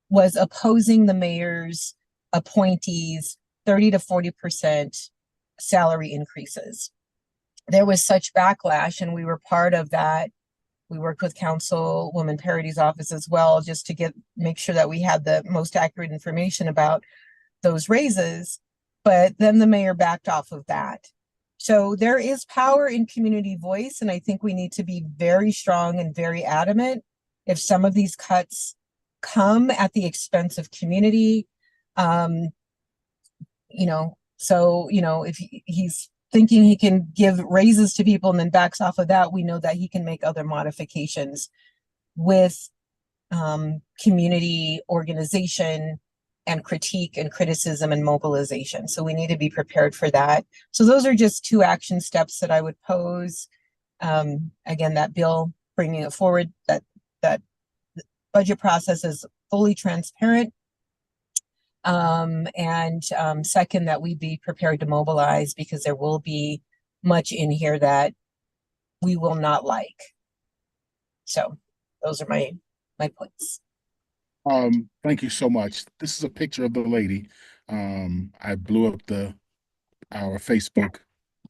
was opposing the mayor's appointees 30 to 40% salary increases. There was such backlash, and we were part of that. We worked with Councilwoman Parody's office as well, just to make sure that we had the most accurate information about those raises. But then the mayor backed off of that. So there is power in community voice, and I think we need to be very strong and very adamant if some of these cuts come at the expense of community. So, if he's thinking he can give raises to people and then backs off of that, we know that he can make other modifications with community organization and critique and criticism and mobilization. So we need to be prepared for that. So those are just 2 action steps that I would pose. Again, that bill, bringing it forward, that budget process is fully transparent. Second, that we be prepared to mobilize, because there will be much in here that we will not like. So those are my points. Thank you so much. This is a picture of the lady. I blew up our Facebook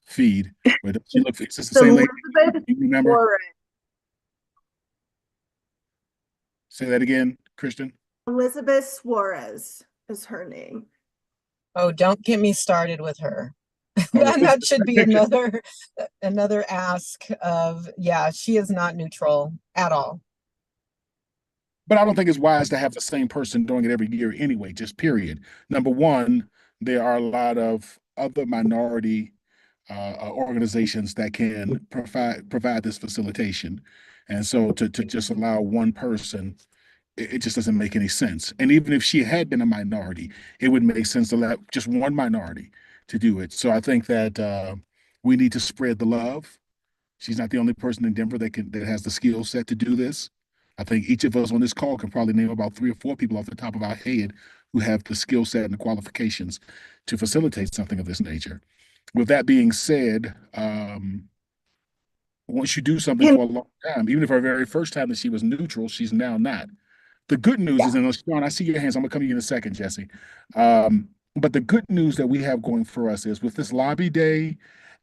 feed, but she looks, it's just the same lady. Elizabeth You remember? Warren. Say that again, Christian. Elizabeth Suarez is her name. Oh, don't get me started with her. Oh, That should be picture. another ask of, yeah, she is not neutral at all. But I don't think it's wise to have the same person doing it every year anyway, just period. Number one, there are a lot of other minority organizations that can provide this facilitation. And so to just allow one person, it just doesn't make any sense. And even if she had been a minority, it would make sense to let just one minority to do it. So I think that we need to spread the love. She's not the only person in Denver that has the skill set to do this. I think each of us on this call can probably name about 3 or 4 people off the top of our head who have the skill set and the qualifications to facilitate something of this nature. With that being said, once you do something for a long time, even if our very first time that she was neutral, she's now not. The good news is, and Sean, I see your hands. I'm gonna come to you in a second, Jesse. But the good news that we have going for us is with this lobby day,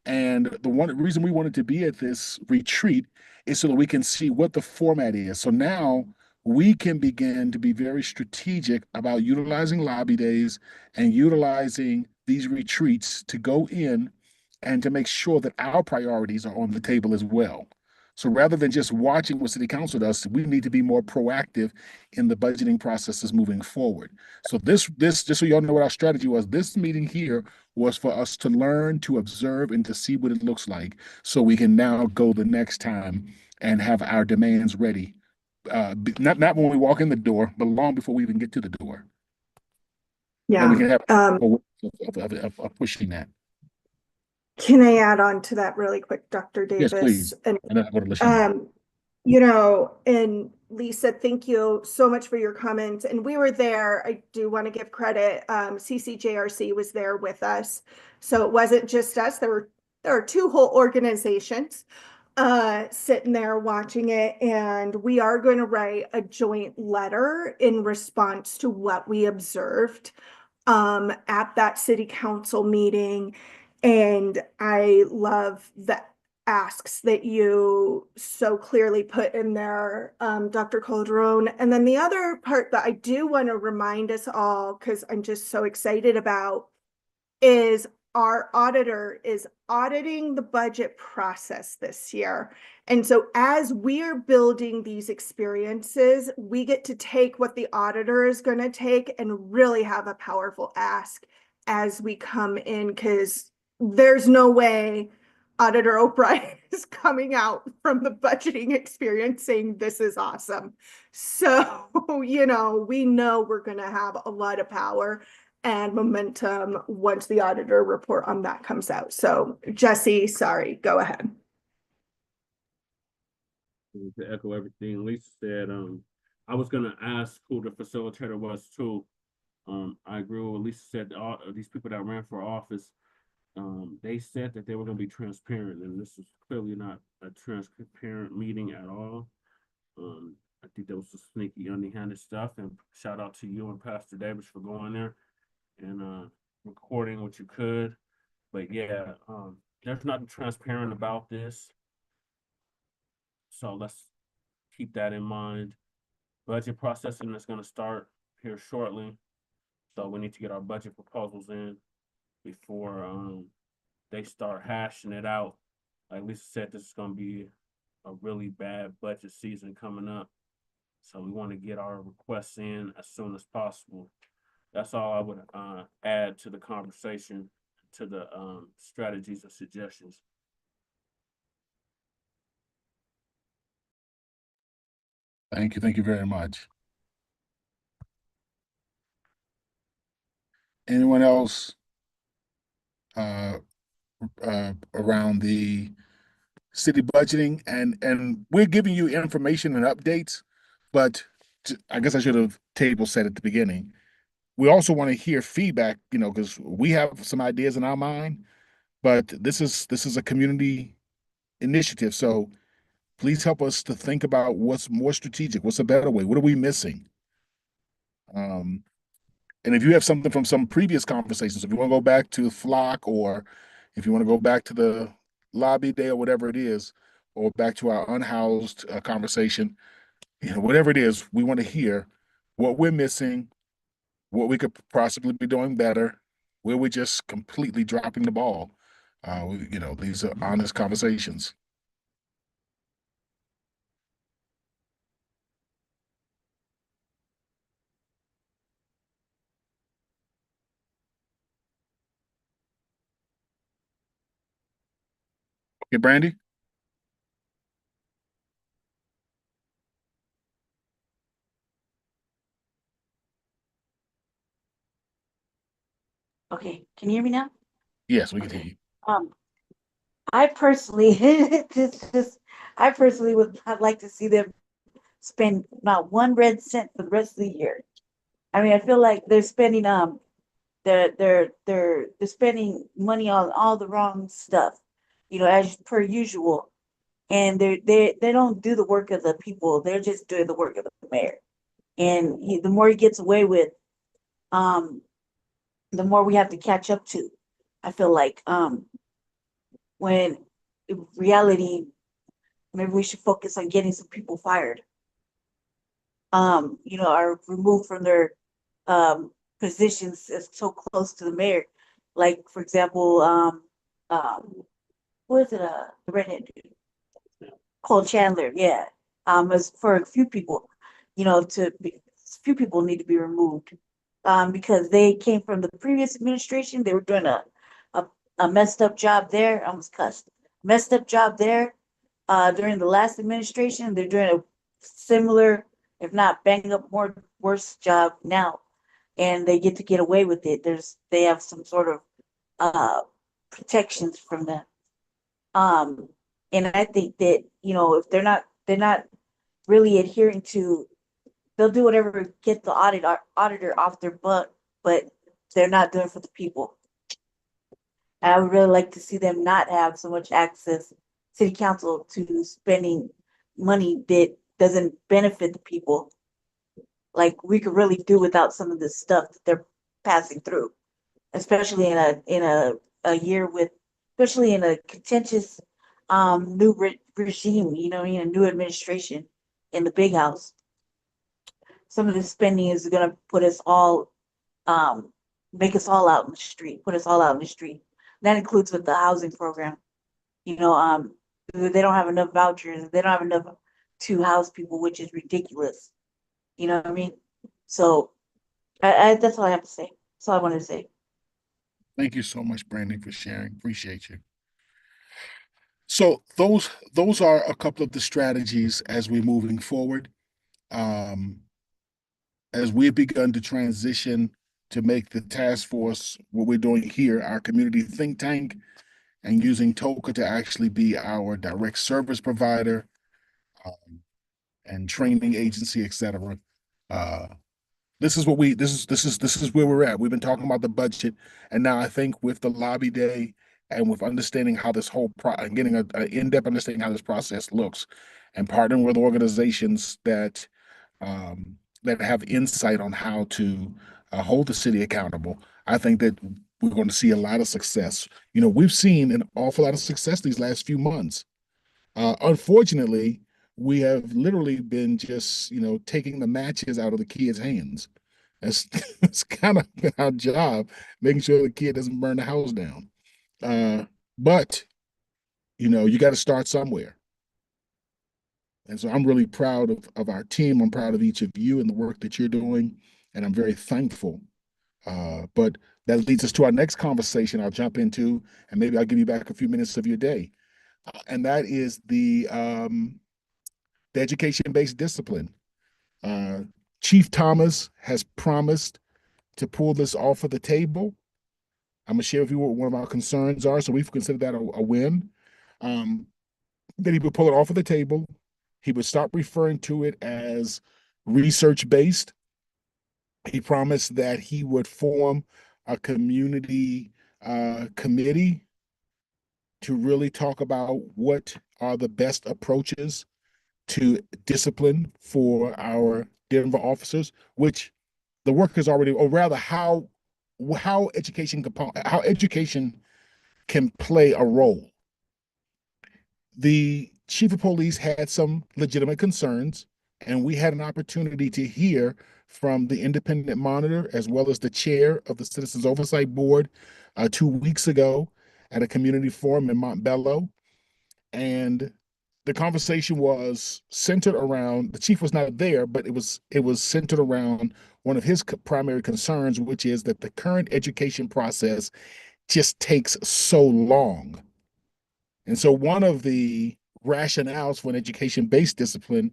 and the one reason we wanted to be at this retreat is so that we can see what the format is. So now we can begin to be very strategic about utilizing lobby days and utilizing these retreats to go in and to make sure that our priorities are on the table as well. So rather than just watching what City Council does, we need to be more proactive in the budgeting processes moving forward. So this just so y'all know what our strategy was, this meeting here was for us to learn, to observe, and to see what it looks like, so we can now go the next time and have our demands ready. Not when we walk in the door, but long before we even get to the door. Yeah. And we can have of pushing that. Can I add on to that really quick, Dr. Yes, Davis? please. And And then I'll go to LaShawn. and Lisa, thank you so much for your comments. And we were there. I do want to give credit. CCJRC was there with us. So it wasn't just us. There are 2 whole organizations sitting there watching it. And we are going to write a joint letter in response to what we observed at that city council meeting. And I love the asks that you so clearly put in there, Dr. Calderon. And then the other part that I do want to remind us all, because I'm just so excited about, is our auditor is auditing the budget process this year. And so as we are building these experiences, we get to take what the auditor is going to take and really have a powerful ask as we come in, because there's no way Auditor O'Brien is coming out from the budgeting experience saying this is awesome. So, we know we're going to have a lot of power and momentum once the auditor report on that comes out. So, Jesse, sorry, go ahead. To echo everything Lisa said, I was gonna ask who the facilitator was too. I agree with what Lisa said. All these people that ran for office, they said that they were gonna be transparent, and this is clearly not a transparent meeting at all. I think that was some sneaky, underhanded stuff. And shout out to you and Pastor Davis for going there and recording what you could. But yeah, there's nothing transparent about this. So let's keep that in mind. Budget processing is going to start here shortly. So we need to get our budget proposals in before they start hashing it out. Like Lisa said, this is going to be a really bad budget season coming up. So we want to get our requests in as soon as possible. That's all I would add to the conversation, to the strategies and suggestions. Thank you. Thank you very much. Anyone else around the city budgeting? And we're giving you information and updates, but I guess I should have table set at the beginning. We also want to hear feedback, you know, because we have some ideas in our mind, but this is a community initiative. So please help us to think about what's more strategic, what's a better way, what are we missing? And if you have something from some previous conversations, if you want to go back to Flock, or if you want to go back to the lobby day or whatever it is, or back to our unhoused conversation, you know, whatever it is, we want to hear what we're missing, what we could possibly be doing better, where we're just completely dropping the ball. You know, these are honest conversations. Okay, Brandy? Okay, can you hear me now? Yes, we can hear you. Um, I personally, I personally I'd like to see them spend not one red cent for the rest of the year. I mean, I feel like they're spending, they're spending money on all the wrong stuff, you know, as per usual. And they don't do the work of the people. They're just doing the work of the mayor. And the more he gets away with, um, the more we have to catch up to. I feel like, when in reality, maybe we should focus on getting some people fired. You know, are removed from their positions as so close to the mayor. Like, for example, who is it? The redhead dude, Cole Chandler. Yeah. As for a few people, you know, few people need to be removed. Because they came from the previous administration. They were doing a, a messed up job there. I almost cussed. Messed up job there. During the last administration, they're doing a similar, if not bang up more worse job now, and they get away with it. They have some sort of protections from them. Um, and I think that, you know, if they're not really adhering to, they'll do whatever get the auditor off their butt, but they're not doing it for the people. I would really like to see them not have so much access, city council, to spending money that doesn't benefit the people. Like, we could really do without some of the stuff that they're passing through, especially in a year with, especially in a contentious new regime, you know, in a new administration in the big house. Some of the spending is gonna put us all, um, make us all out in the street, put us all out in the street. That includes with the housing program. You know, they don't have enough vouchers. They don't have enough to house people, which is ridiculous. You know what I mean? So that's all I have to say. That's all I wanted to say. Thank you so much, Brandy, for sharing. Appreciate you. So those are a couple of the strategies as we're moving forward. Um, as we've begun to transition to make the task force, what we're doing here, our community think tank, and using TOCA to actually be our direct service provider, and training agency, et cetera. Uh, this is what we this is where we're at. We've been talking about the budget, and now I think with the lobby day and with understanding how this whole and getting a in-depth understanding how this process looks, and partnering with organizations that have insight on how to hold the city accountable, I think that we're going to see a lot of success. You know, we've seen an awful lot of success these last few months. Unfortunately, we have literally been just, you know, taking the matches out of the kids' hands. That's it's kind of been our job, making sure the kid doesn't burn the house down. But you know, you got to start somewhere. And so I'm really proud of our team. I'm proud of each of you and the work that you're doing, and I'm very thankful. But that leads us to our next conversation I'll jump into, and maybe I'll give you back a few minutes of your day. And that is the education-based discipline. Chief Thomas has promised to pull this off of the table. I'm gonna share with you what one of our concerns are, so we've considered that a win. That he would pull it off of the table. He would stop referring to it as research-based. He promised that he would form a community committee to really talk about what are the best approaches to discipline for our Denver officers, which the work is already, or rather how education can play a role. The chief of police had some legitimate concerns, and we had an opportunity to hear from the independent monitor as well as the chair of the Citizens Oversight Board 2 weeks ago at a community forum in Montbello. And the conversation was centered around, the chief was not there, but it was centered around one of his primary concerns, which is that the current education process just takes so long. And so one of the rationales for an education-based discipline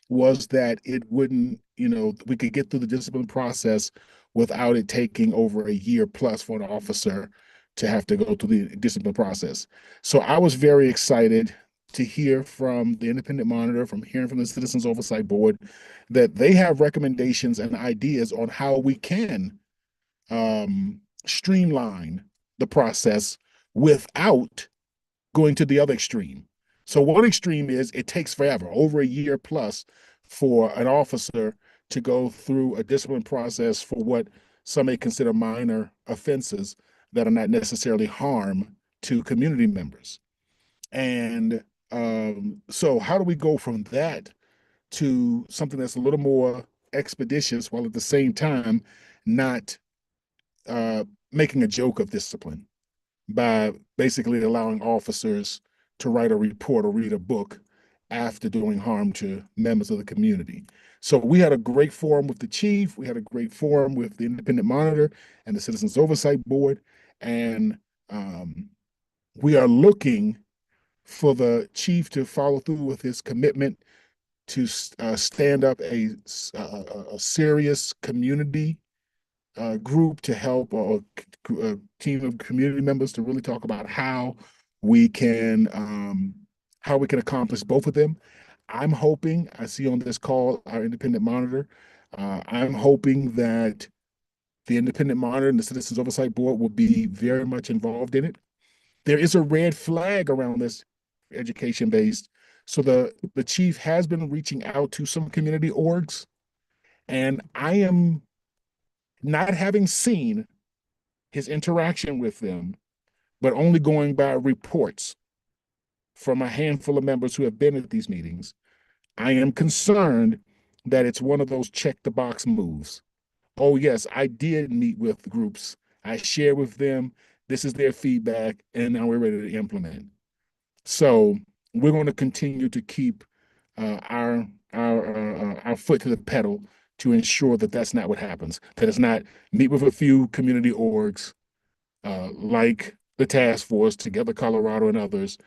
was that it wouldn't, we could get through the discipline process without it taking over a year plus for an officer to have to go through the discipline process. So I was very excited to hear from the independent monitor, from hearing from the Citizens Oversight Board, that they have recommendations and ideas on how we can streamline the process without going to the other extreme. So one extreme is it takes forever, over a year plus, for an officer to go through a discipline process for what some may consider minor offenses that are not necessarily harm to community members. And so how do we go from that to something that's a little more expeditious while at the same time not making a joke of discipline by basically allowing officers to write a report or read a book after doing harm to members of the community? So we had a great forum with the chief. We had a great forum with the independent monitor and the Citizens Oversight Board. And we are looking for the chief to follow through with his commitment to stand up a serious community group to help, or a team of community members to really talk about how we can accomplish both of them. I'm hoping, I see on this call our independent monitor, I'm hoping that the independent monitor and the Citizens Oversight Board will be very much involved in it. There is a red flag around this education-based. So the chief has been reaching out to some community orgs, and I am, not having seen his interaction with them, but only going by reports from a handful of members who have been at these meetings, I am concerned that it's one of those check the box moves. Oh yes, I did meet with groups. I shared with them. This is their feedback, and now we're ready to implement. So we're going to continue to keep our foot to the pedal to ensure that that's not what happens. That it's not meet with a few community orgs like the task force, Together Colorado, and others,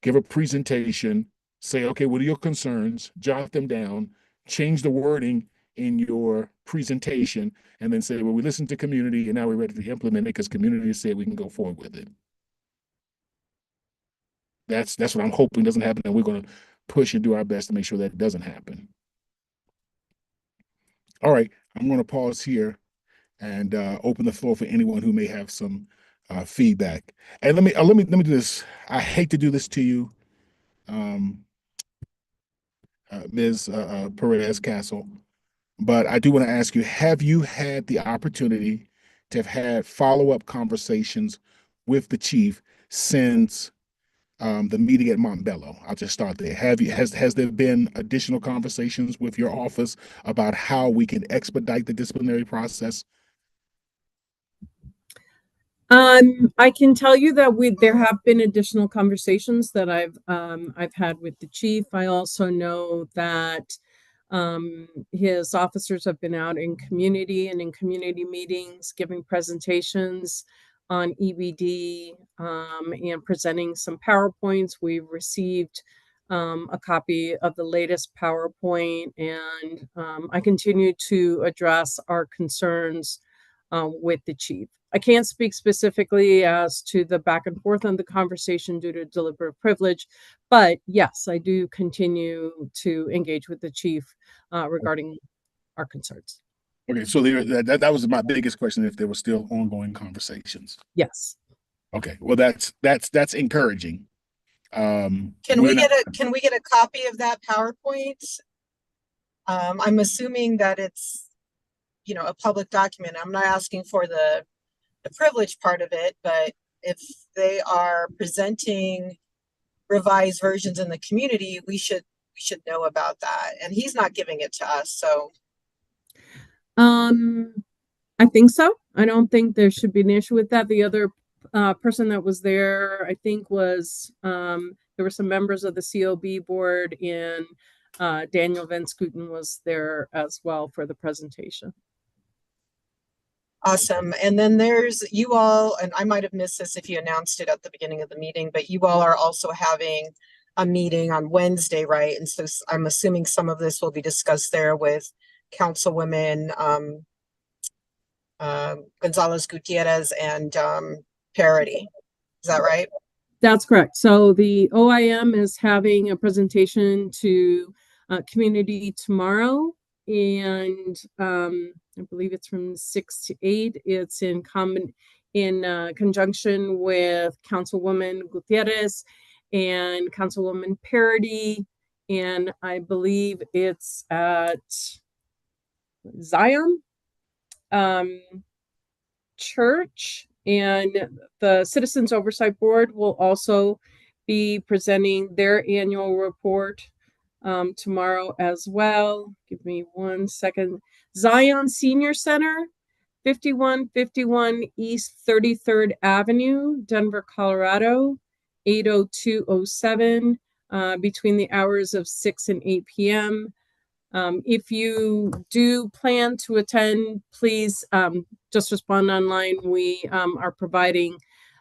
give a presentation, say, okay, what are your concerns? Jot them down, change the wording in your presentation, and then say, well, we listened to community and now we're ready to implement it because community has said we can go forward with it. That's what I'm hoping doesn't happen, and we're going to push and do our best to make sure that doesn't happen. All right, I'm going to pause here and open the floor for anyone who may have some feedback. And let me do this. I hate to do this to you, Ms. Perez Castle, but I do want to ask you: have you had the opportunity to have had follow-up conversations with the chief since the meeting at Montbello? I'll just start there. Has there been additional conversations with your office about how we can expedite the disciplinary process? I can tell you that there have been additional conversations that I've had with the chief. I also know that his officers have been out in community and in community meetings, giving presentations on EBD, and presenting some PowerPoints. We've received a copy of the latest PowerPoint, and I continue to address our concerns with the chief. I can't speak specifically as to the back and forth on the conversation due to deliberative privilege, but yes, I do continue to engage with the chief regarding our concerns. Okay, so that was my biggest question, if there were still ongoing conversations. Yes. Okay, well, that's encouraging. Can we're we not- get a copy of that PowerPoint? I'm assuming that it's, you know, a public document. I'm not asking for the privilege part of it, but if they are presenting revised versions in the community, we should know about that. And he's not giving it to us, so. I think so. I don't think there should be an issue with that. The other person that was there, I think, was there were some members of the COB board, and Daniel Van Scooten was there as well for the presentation. Awesome. And then there's you all, and I might have missed this if you announced it at the beginning of the meeting, but you all are also having a meeting on Wednesday, right? And so I'm assuming some of this will be discussed there with Councilwomen Gonzalez Gutierrez and Parity. Is that right? That's correct. So the OIM is having a presentation to community tomorrow, and I believe it's from 6 to 8. It's in conjunction with Councilwoman Gutierrez and Councilwoman Parity, and I believe it's at Zion Church, and the Citizens Oversight Board will also be presenting their annual report tomorrow as well. Give me 1 second. Zion Senior Center, 5151 East 33rd Avenue, Denver, Colorado, 80207, between the hours of 6 and 8 p.m. If you do plan to attend, please just respond online. We are providing,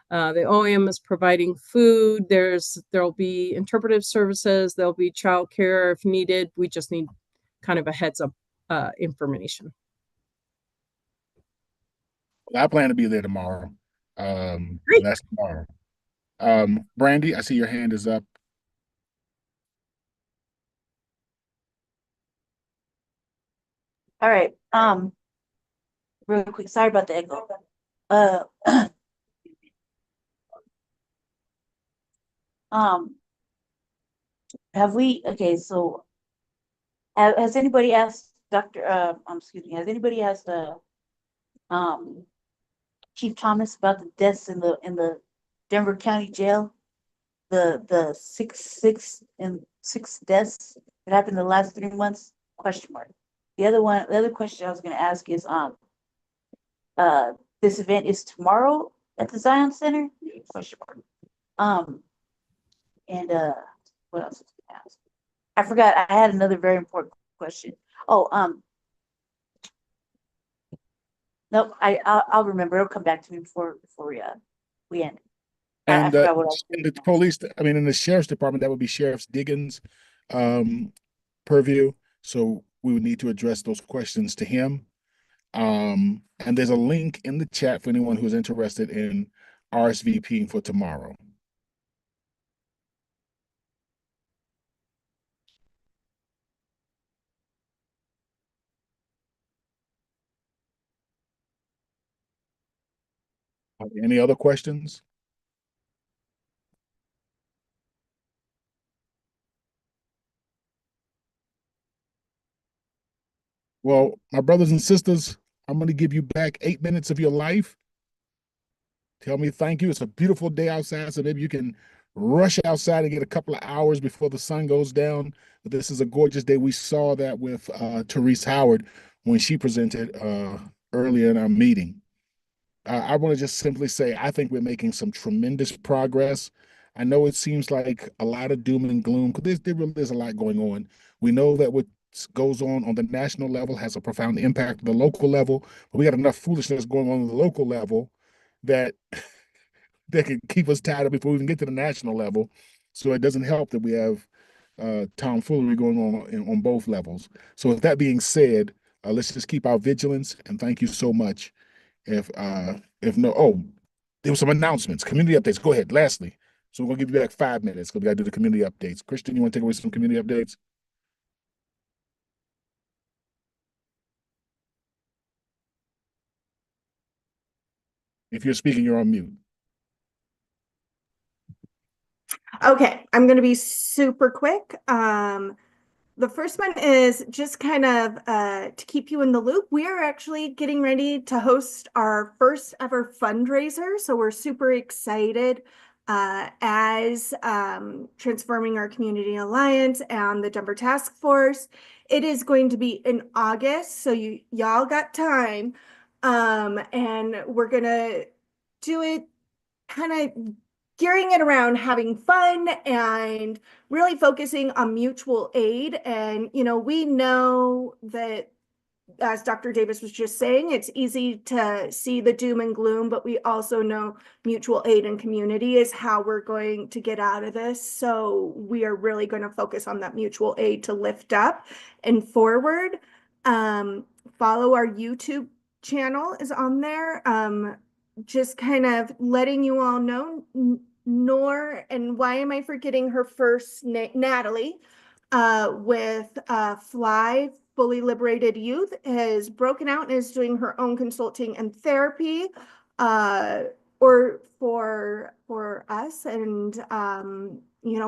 the OIM is providing food. There'll be interpretive services. There'll be childcare if needed. We just need kind of a heads up information. I plan to be there tomorrow. Great. That's tomorrow. Brandy, I see your hand is up. All right, real quick, sorry about the echo. Have we, okay, so has anybody asked has anybody asked Chief Thomas about the deaths in the Denver County Jail? The six deaths that happened in the last 3 months? Question mark. The other question I was gonna ask is, this event is tomorrow at the Zion Center? Question mark. And what else was I gonna ask? I forgot, I had another very important question. Oh, nope, I'll remember. It'll come back to me before we end. I And forgot what I was in the police, I mean, in the sheriff's department, that would be Sheriff Diggins' purview. So we would need to address those questions to him. And there's a link in the chat for anyone who's interested in RSVPing for tomorrow. Any other questions? Well, my brothers and sisters, I'm going to give you back 8 minutes of your life. Tell me thank you. It's a beautiful day outside, so maybe you can rush outside and get a couple of hours before the sun goes down. But this is a gorgeous day. We saw that with Therese Howard when she presented earlier in our meeting. I want to just simply say I think we're making some tremendous progress. I know it seems like a lot of doom and gloom because there really is a lot going on. We know that what goes on the national level has a profound impact at the local level, but we got enough foolishness going on the local level that that can keep us tied up before we even get to the national level. So it doesn't help that we have tomfoolery going on both levels. So with that being said, let's just keep our vigilance and thank you so much. If no, oh, there were some announcements, community updates. Go ahead. Lastly, so we're gonna give you back 5 minutes because we gotta do the community updates. Christian, you want to take away some community updates? If you're speaking, you're on mute. Okay, I'm gonna be super quick. The first one is just kind of to keep you in the loop. We are actually getting ready to host our first ever fundraiser. So we're super excited as Transforming Our Community Alliance and the Denver Task Force. It is going to be in August, so y'all got time. And we're gonna do it kind of gearing it around having fun and really focusing on mutual aid. And, we know that, as Dr. Davis was just saying, it's easy to see the doom and gloom, but we also know mutual aid and community is how we're going to get out of this. So we are really going to focus on that mutual aid to lift up and forward. Follow our YouTube channel is on there. Just kind of letting you all know, Nor, and why am I forgetting her first name? Natalie, with Fly Fully Liberated Youth, has broken out and is doing her own consulting and therapy, or for us and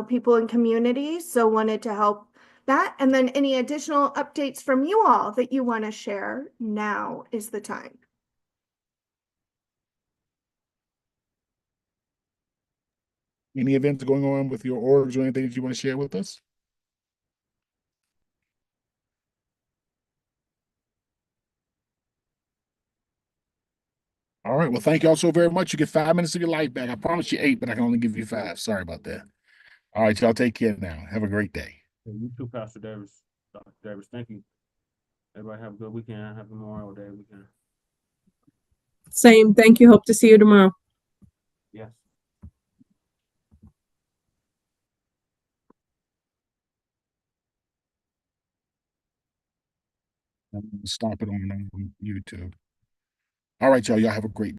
people in community. So wanted to help that. And then any additional updates from you all that you want to share, now is the time. Any events going on with your orgs or anything that you want to share with us? All right. Well, thank you all so very much. You get 5 minutes of your life back. I promised you 8, but I can only give you 5. Sorry about that. All right, y'all take care now. Have a great day. You too, Pastor Davis. Dr. Davis, thank you. Everybody have a good weekend. Happy Memorial Day weekend. Same. Thank you. Hope to see you tomorrow. Yes. I'm gonna stop it on YouTube. All right, y'all. Y'all have a great